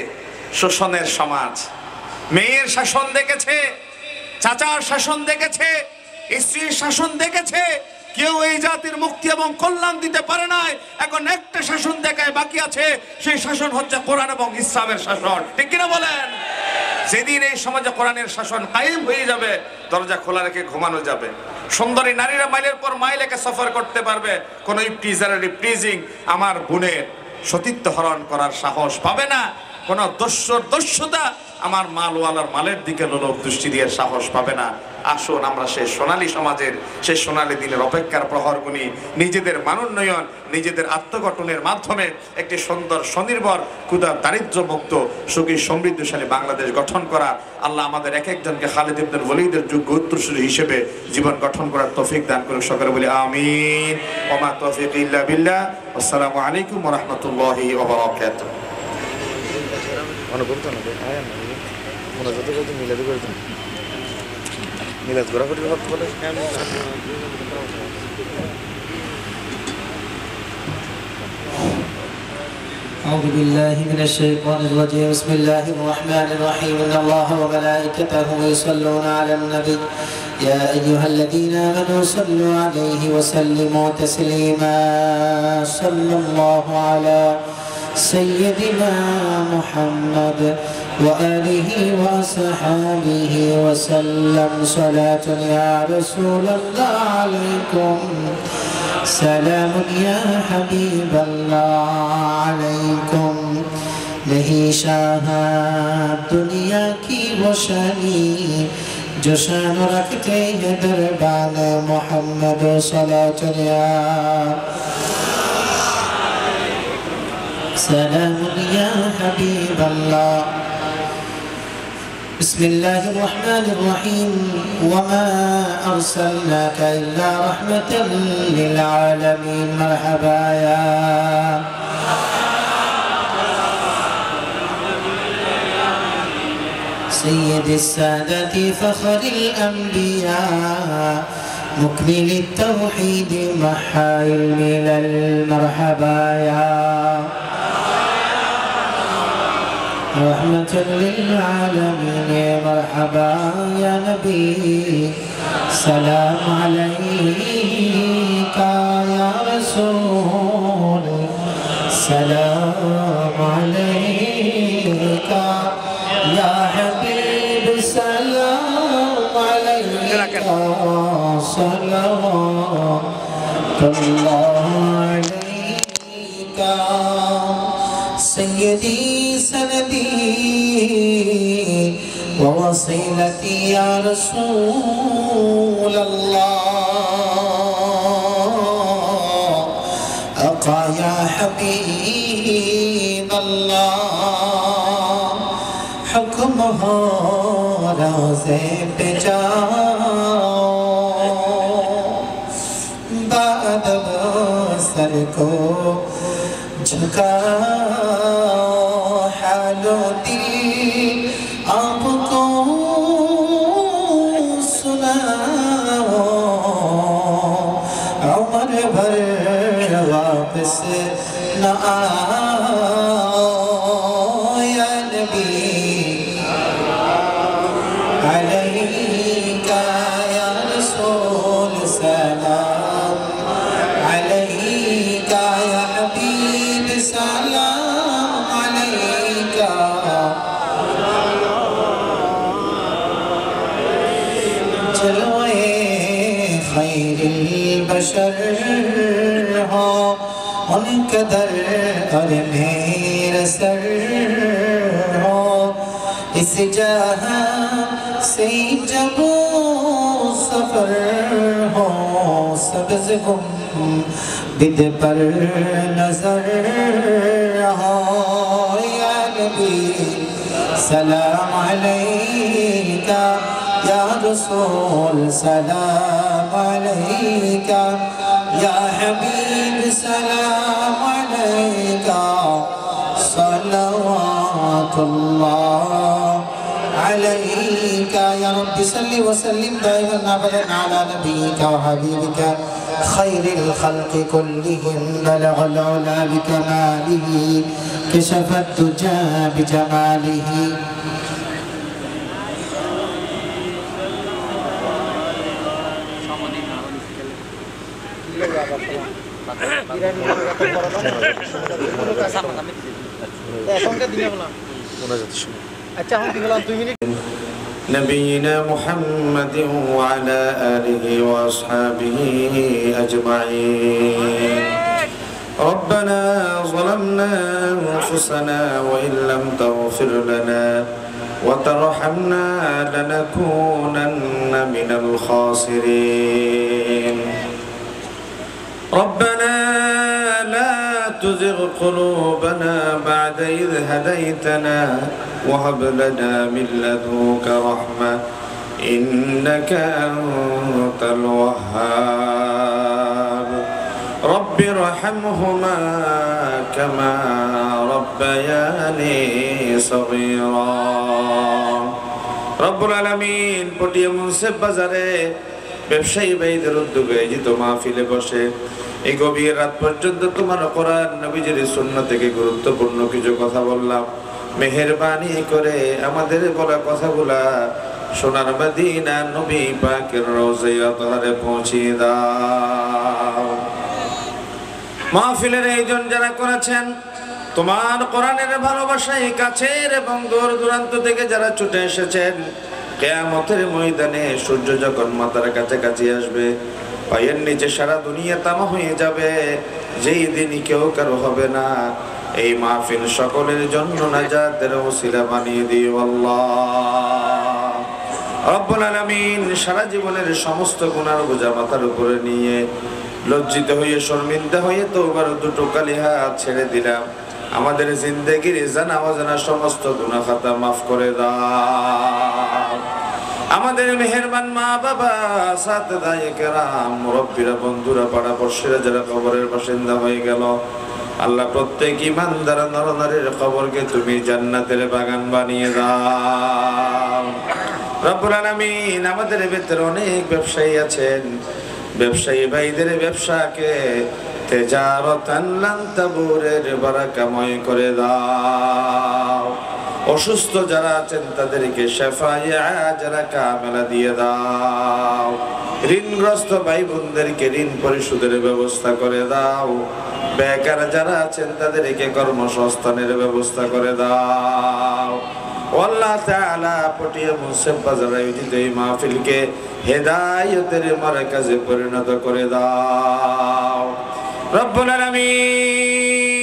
শোষণের সমাজ, মেয়ের শাসন দেখেছে, চাচার শাসন দেখেছে, স্ত্রীর শাসন দেখেছে, কেউ এই জাতির মুক্তি এবং কল্যাণ দিতে পারে নাই। এখন একটা শাসন দেখায় বাকি আছে, সেই শাসন হচ্ছে কোরআন এবং ইসলামের শাসন, ঠিক কিনা বলেন? যেদিন এই সমাজে কোরআনের শাসন কায়েম হয়ে যাবে, দরজা খোলা রেখে ঘুমানো যাবে। সুন্দরী নারীরা মাইলের পর মাইল একে সফর করতে পারবে, কোন ইফটিজার রিপ্রিজিং আমার বোনের সতীত্ব হরণ করার সাহস পাবে না, কোনো দস্যুতা আমার মালওয়ালার মালের দিকে লোলক দৃষ্টি দিয়ে সাহস পাবে না। আসুন আমরা সেই সোনালী সমাজের, সেই সোনালী দিনের অপেক্ষার প্রহর গুনি, নিজেদের মানোন্নয়ন, নিজেদের আত্মগঠনের মাধ্যমে একটি সুন্দর স্বনির্ভর ক্ষুধা দারিদ্র মুক্ত সুখী সমৃদ্ধশালী বাংলাদেশ গঠন করা। আল্লাহ আমাদের এক একজনকে খালিদ ইবনে ওয়ালিদের যোগ্য উত্তরসূরি হিসেবে জীবন গঠন করার তৌফিক দান করুক। সকলে বলি আমিন। ওয়া মা তৌফিক ইল্লা বিল্লাহ। আসসালামু আলাইকুম ওয়া রাহমাতুল্লাহি ওয়া বারাকাতুহু। أعوذ بالله من الشيطان الرجيم. بسم الله الرحمن الرحيم. إن الله وملائكته يصلون على النبي يا أيها الذين آمنوا صلوا عليه وسلموا تسليما. صلى الله على سيدنا محمد وآله وصحبه وسلم. صلاة يا رسول الله عليكم، سلام یا حبیب اللہ علیکم. نہیں شاہ دنیا کی وہ شانی جو شان رکھتے ہیں دربان محمد. صلاۃ یا سلام یا حبیب اللہ. بسم الله الرحمن الرحيم. وما أرسلناك إلا رحمة للعالمين. مرحبا يا سيد السادة فخر الأنبياء مكمل التوحيد محا الملل. مرحبا يا رحمة للعالمين. مرحبا يا نبي، سلام عليك يا رسول، سلام عليك يا حبيب، سلام عليك صلوات الله عليك. سيدي سندي ووصيلتي يا رسول الله، أقى يا حبيب الله. حكمه روزے پہ جاؤ، بادب سر کو جھکاؤ، حال و دل آپ کو سناؤ. عمر بھر واپس نہ آؤ یا نبی علیکہ یا رسول، سلام علیکہ یا حبیب، سلام علیکہ. جلوے خیر البشر ہو ان کا در اور میرا سر ہو، اس جہاں سے جب سفر ہو، سبز گنبد پر نظر ہو. یا نبی سلام علیکہ، یا رسول سلام علیکہ، یا حبیب سلام علیکہ. صلوات اللہ عليك يا رب. صل وسلم دائما ابدا على نبيك وحبيبك خير الخلق كلهم. بلغ العلا بكماله، كشف الدجى بجماله. نبينا محمد وعلى آله وأصحابه أجمعين. ربنا ظلمنا أنفسنا وإن لم تغفر لنا وترحمنا لنكونن من الخاسرين ربنا لا تزغ قلوبنا بعد إذ هديتنا وهب لنا من لدنك رحمة إنك أنت الوهاب رب ارحمهما كما ربياني صغيرا রব্বুল আলামিন পটিয়া মুন্সিফ বাজারে ব্যবসায়ী ভাইদের উদ্যোগে আয়োজিত মাহফিলে বসে এই গভীর রাত পর্যন্ত তোমার কোরআন নবীজির সুন্নাহ থেকে গুরুত্বপূর্ণ কিছু কথা বললাম। মেহেরবানি করে আমাদের বলা কথাগুলা সোনার মদিনা নবী পাকের রওজায়ে আতহারে পৌঁছিয়ে দাও। মাহফিলের আয়োজন যারা করেছেন, তোমার কোরআনের ভালোবাসায় কাছের এবং দূর দূরান্ত থেকে যারা ছুটে এসেছেন, কিয়ামতের ময়দানে সূর্য যখন মাথার কাছাকাছি আসবে, পায়ের নিচে সারা দুনিয়া তামা হয়ে যাবে, যেই দিন কেউ কারো হবে না, এই মাহফিল সকলের জন্য নাজাতের ওসিলা বানিয়ে দিও আল্লাহ। রব্বুল আলামিন সারা জীবনের সমস্ত গুনাহ বোঝা মাথার উপরে নিয়ে লজ্জিত হয়ে শর্মিন্দা হয়ে তওবার দুটো কালি হাত ছেড়ে দিলাম। আমাদের জিন্দেগির জানা অজানা সমস্ত গুনাহ খাতা মাফ করে দাও। আমাদের মেহেরবান মা বাবা, সাথীদায়ে কেরাম, মুরব্বীরা, বন্ধুরা, পাড়া পড়শিরা যারা কবরের বাসিন্দা হয়ে গেল, আল্লাহ প্রত্যেক ইমানদার নরনারীর কবরকে তুমি জান্নাতের বাগান বানিয়ে দাও। রব্বুল আলামিন আমাদের ভিতরে অনেক ব্যবসায়ী আছেন, ব্যবসায়ী ভাইদের ব্যবসাকে তেজারতান লান তাবুরের বারাকাময় করে দাও। অসুস্থ যারা আছেন তাদেরকে শিফায়ে আজরা কামেলা দিয়ে দাও। ঋণগ্রস্ত ভাই বোনদেরকে ঋণ পরিশোধের ব্যবস্থা করে দাও। বেকার যারা আছেন তাদেরকে কর্মসংস্থানের ব্যবস্থা করে দাও। আল্লাহ তাআলা পটিয়া মুন্সিফ বাজার আয়োজিত এই মাহফিলকে হেদায়েতের মারকাজে পরিণত করে দাও। রব্বুল আলামিন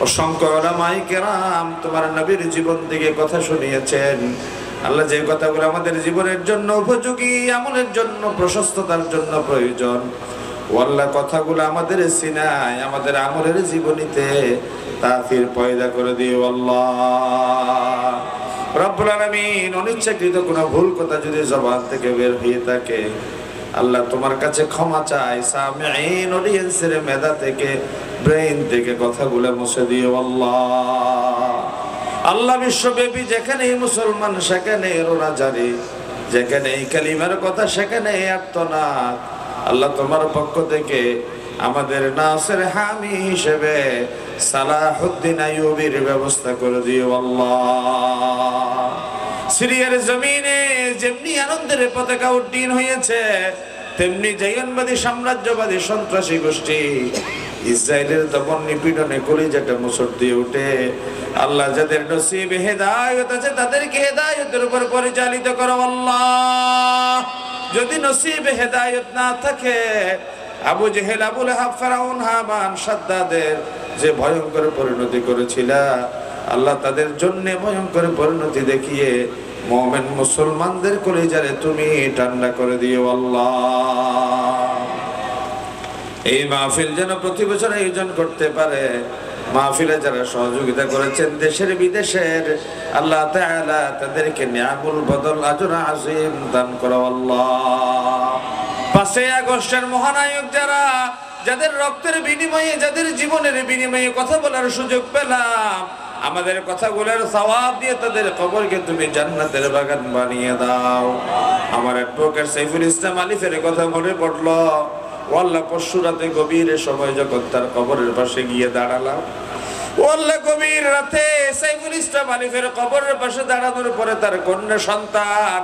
অসংখ্য উলামায়ে কেরাম তোমার নবীর জীবন থেকে কথা শুনিয়েছেন। আল্লাহ যে কথাগুলো আমাদের জীবনের জন্য উপযোগী, আমলের জন্য, প্রশস্ততার জন্য প্রয়োজন, আল্লাহ কথাগুলো আমাদের সিনায়, আমাদের আমলের জীবনীতে তাফসীর পয়দা করে দিও আল্লাহ। রব্বুল আলামিন অনিচ্ছাকৃত কোনো ভুল কথা যদি জবান থেকে বের হয়ে থাকে, আল্লাহ তোমার কাছে ক্ষমা চাই। সামিঈন অডিয়েন্সের মেধা থেকে, ব্রেইন থেকে কথাগুলো মুছে দিও আল্লাহ। আল্লাহ বিশ্বব্যাপী যেখানেই মুসলমান সেখানে রোনাজারি, যেখানে এই কালিমার কথা সেখানে আর্তনাদ, আল্লাহ তোমার পক্ষ থেকে আমাদের নাসির হামি হিসেবে সালাহুদ্দিন আইয়ুবীর ব্যবস্থা করে দিও আল্লাহ। সিরিয়ার জমিনে যেমনি আনন্দের পতাকা উড্ডীন হয়েছে, তেমনি জায়নবাদী সাম্রাজ্যবাদী সন্ত্রাসী গোষ্ঠী ইসরায়েলের দমন নিপীড়নে কলিজাটা মুসর দিয়ে উঠে। আল্লাহ যাদের নসিবে হেদায়েত আছে তাদেরকে হেদায়েতের উপর পরিচালিত করো আল্লাহ। যদি নসিবে হেদায়েত না থাকে, আবু জেহেল, আবু লাহাব, ফিরআউন, হামান, সাদ্দাদের যে ভয়ঙ্কর পরিণতি করেছিল, আল্লাহ তাদের জন্য ভয়ঙ্কর পরিণতি দেখিয়ে মুমিন মুসলমানদের কলিজারে তুমি ঠান্ডা করে দিও আল্লাহ। এই মাহফিল যেন প্রতি বছর আয়োজন করতে পারে। মাহফিলে যারা সহযোগিতা করেছেন দেশের বিদেশের, আল্লাহ তাআলা তাদেরকে নিয়ামুল বদল আজর আজিম দান করো আল্লাহ। 5 আগস্টের মহানায়ক যারা, যাদের রক্তের বিনিময়ে, যাদের জীবনের বিনিময়ে কথা বলার সুযোগ পেলাম, আমাদের কথাগুলোর সওয়াব দিয়ে তাদের কবরকে তুমি জান্নাতের বাগান বানিয়ে দাও। আমার অ্যাডভোকেট সাইফুল ইসলাম আলিফের কথা মনে পড়লো। আল্লাহ পরশু রাতে গভীর সময় যখন তার কবরের পাশে গিয়ে দাঁড়ালাম, আল্লাহ গভীর রাতে সাইফুল ইসলাম আলিফের কবরের পাশে দাঁড়ানোর পরে তার কন্যা সন্তান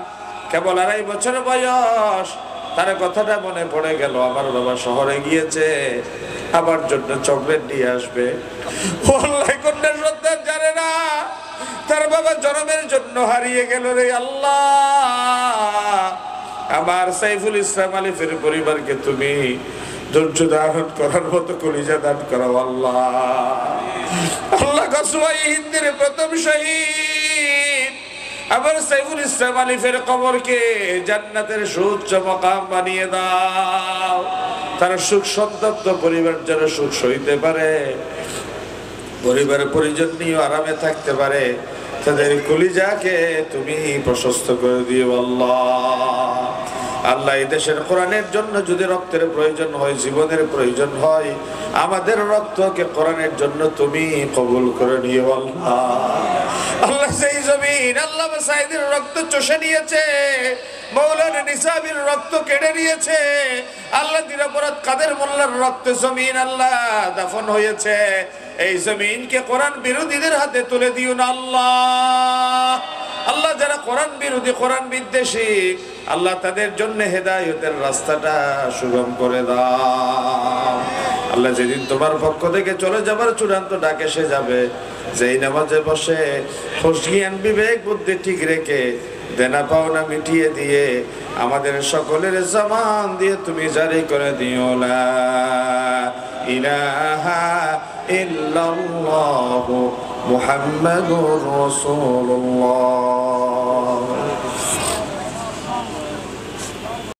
কেবল 2.5 বছর বয়স, তার কথাটা মনে পড়ে গেল। আমার বাবা শহরে গিয়েছে, আমার জন্য চকলেট নিয়ে আসবে। আল্লাহ কন্যা সন্তান জানে না তার বাবা জন্মের জন্য হারিয়ে গেল রে আল্লাহ। আমার সাইফুল ইসলাম আলিফের পরিবারকে তুমি ধৈর্য ধারণ করার মতো কলিজা দান করো আল্লাহ। আল্লাহ গজওয়ায়ে হিন্দের প্রথম শহীদ আবার সাইফুল ইসলাম আলিফের কবরকে জান্নাতের সুউচ্চ মাকাম বানিয়ে দাও। তারা সুখ সন্তপ্ত পরিবার যেন সুখ সইতে পারে, পরিবারের পরিজন নিয়ে আরামে থাকতে পারে, তাদের কলিজাকে তুমি প্রশস্ত করে দিও আল্লাহ। আল্লাহ এই দেশের কোরআনের জন্য যদি রক্তের প্রয়োজন হয়, জীবনের প্রয়োজন হয়, আমাদের রক্তকে কোরআনের জন্য তুমি কবুল করে নিও আল্লাহ। আল্লাহ সেই জমিন আল্লাহ সাইদের রক্ত চষে নিয়েছে, মৌলানা নিসাবির রক্ত কেড়ে নিয়েছে, আল্লাহ নিরপরাধ কাদের মোল্লার রক্ত জমিন আল্লাহ দাফন হয়েছে, এই জমিনকে কোরআন বিরোধীদের হাতে তুলে দিও না আল্লাহ। আল্লাহ যারা কোরআন বিরোধী, কোরআন বিদ্বেষী, আল্লাহ তাদের জন্য হেদায়েতের রাস্তাটা সুগম করে দাও আল্লাহ। যেদিন তোমার পক্ষ থেকে চলে যাবার চূড়ান্ত ডাক এসে যাবে, যেই নামাজে বসে হুঁশ জ্ঞান বিবেক বুদ্ধি ঠিক রেখে দেনা পাওনা মিটিয়ে দিয়ে আমাদের সকলের জামান দিয়ে তুমি জারি করে দিও লা ইলাহা ইল্লাল্লাহু মুহাম্মাদুর রাসূলুল্লাহ।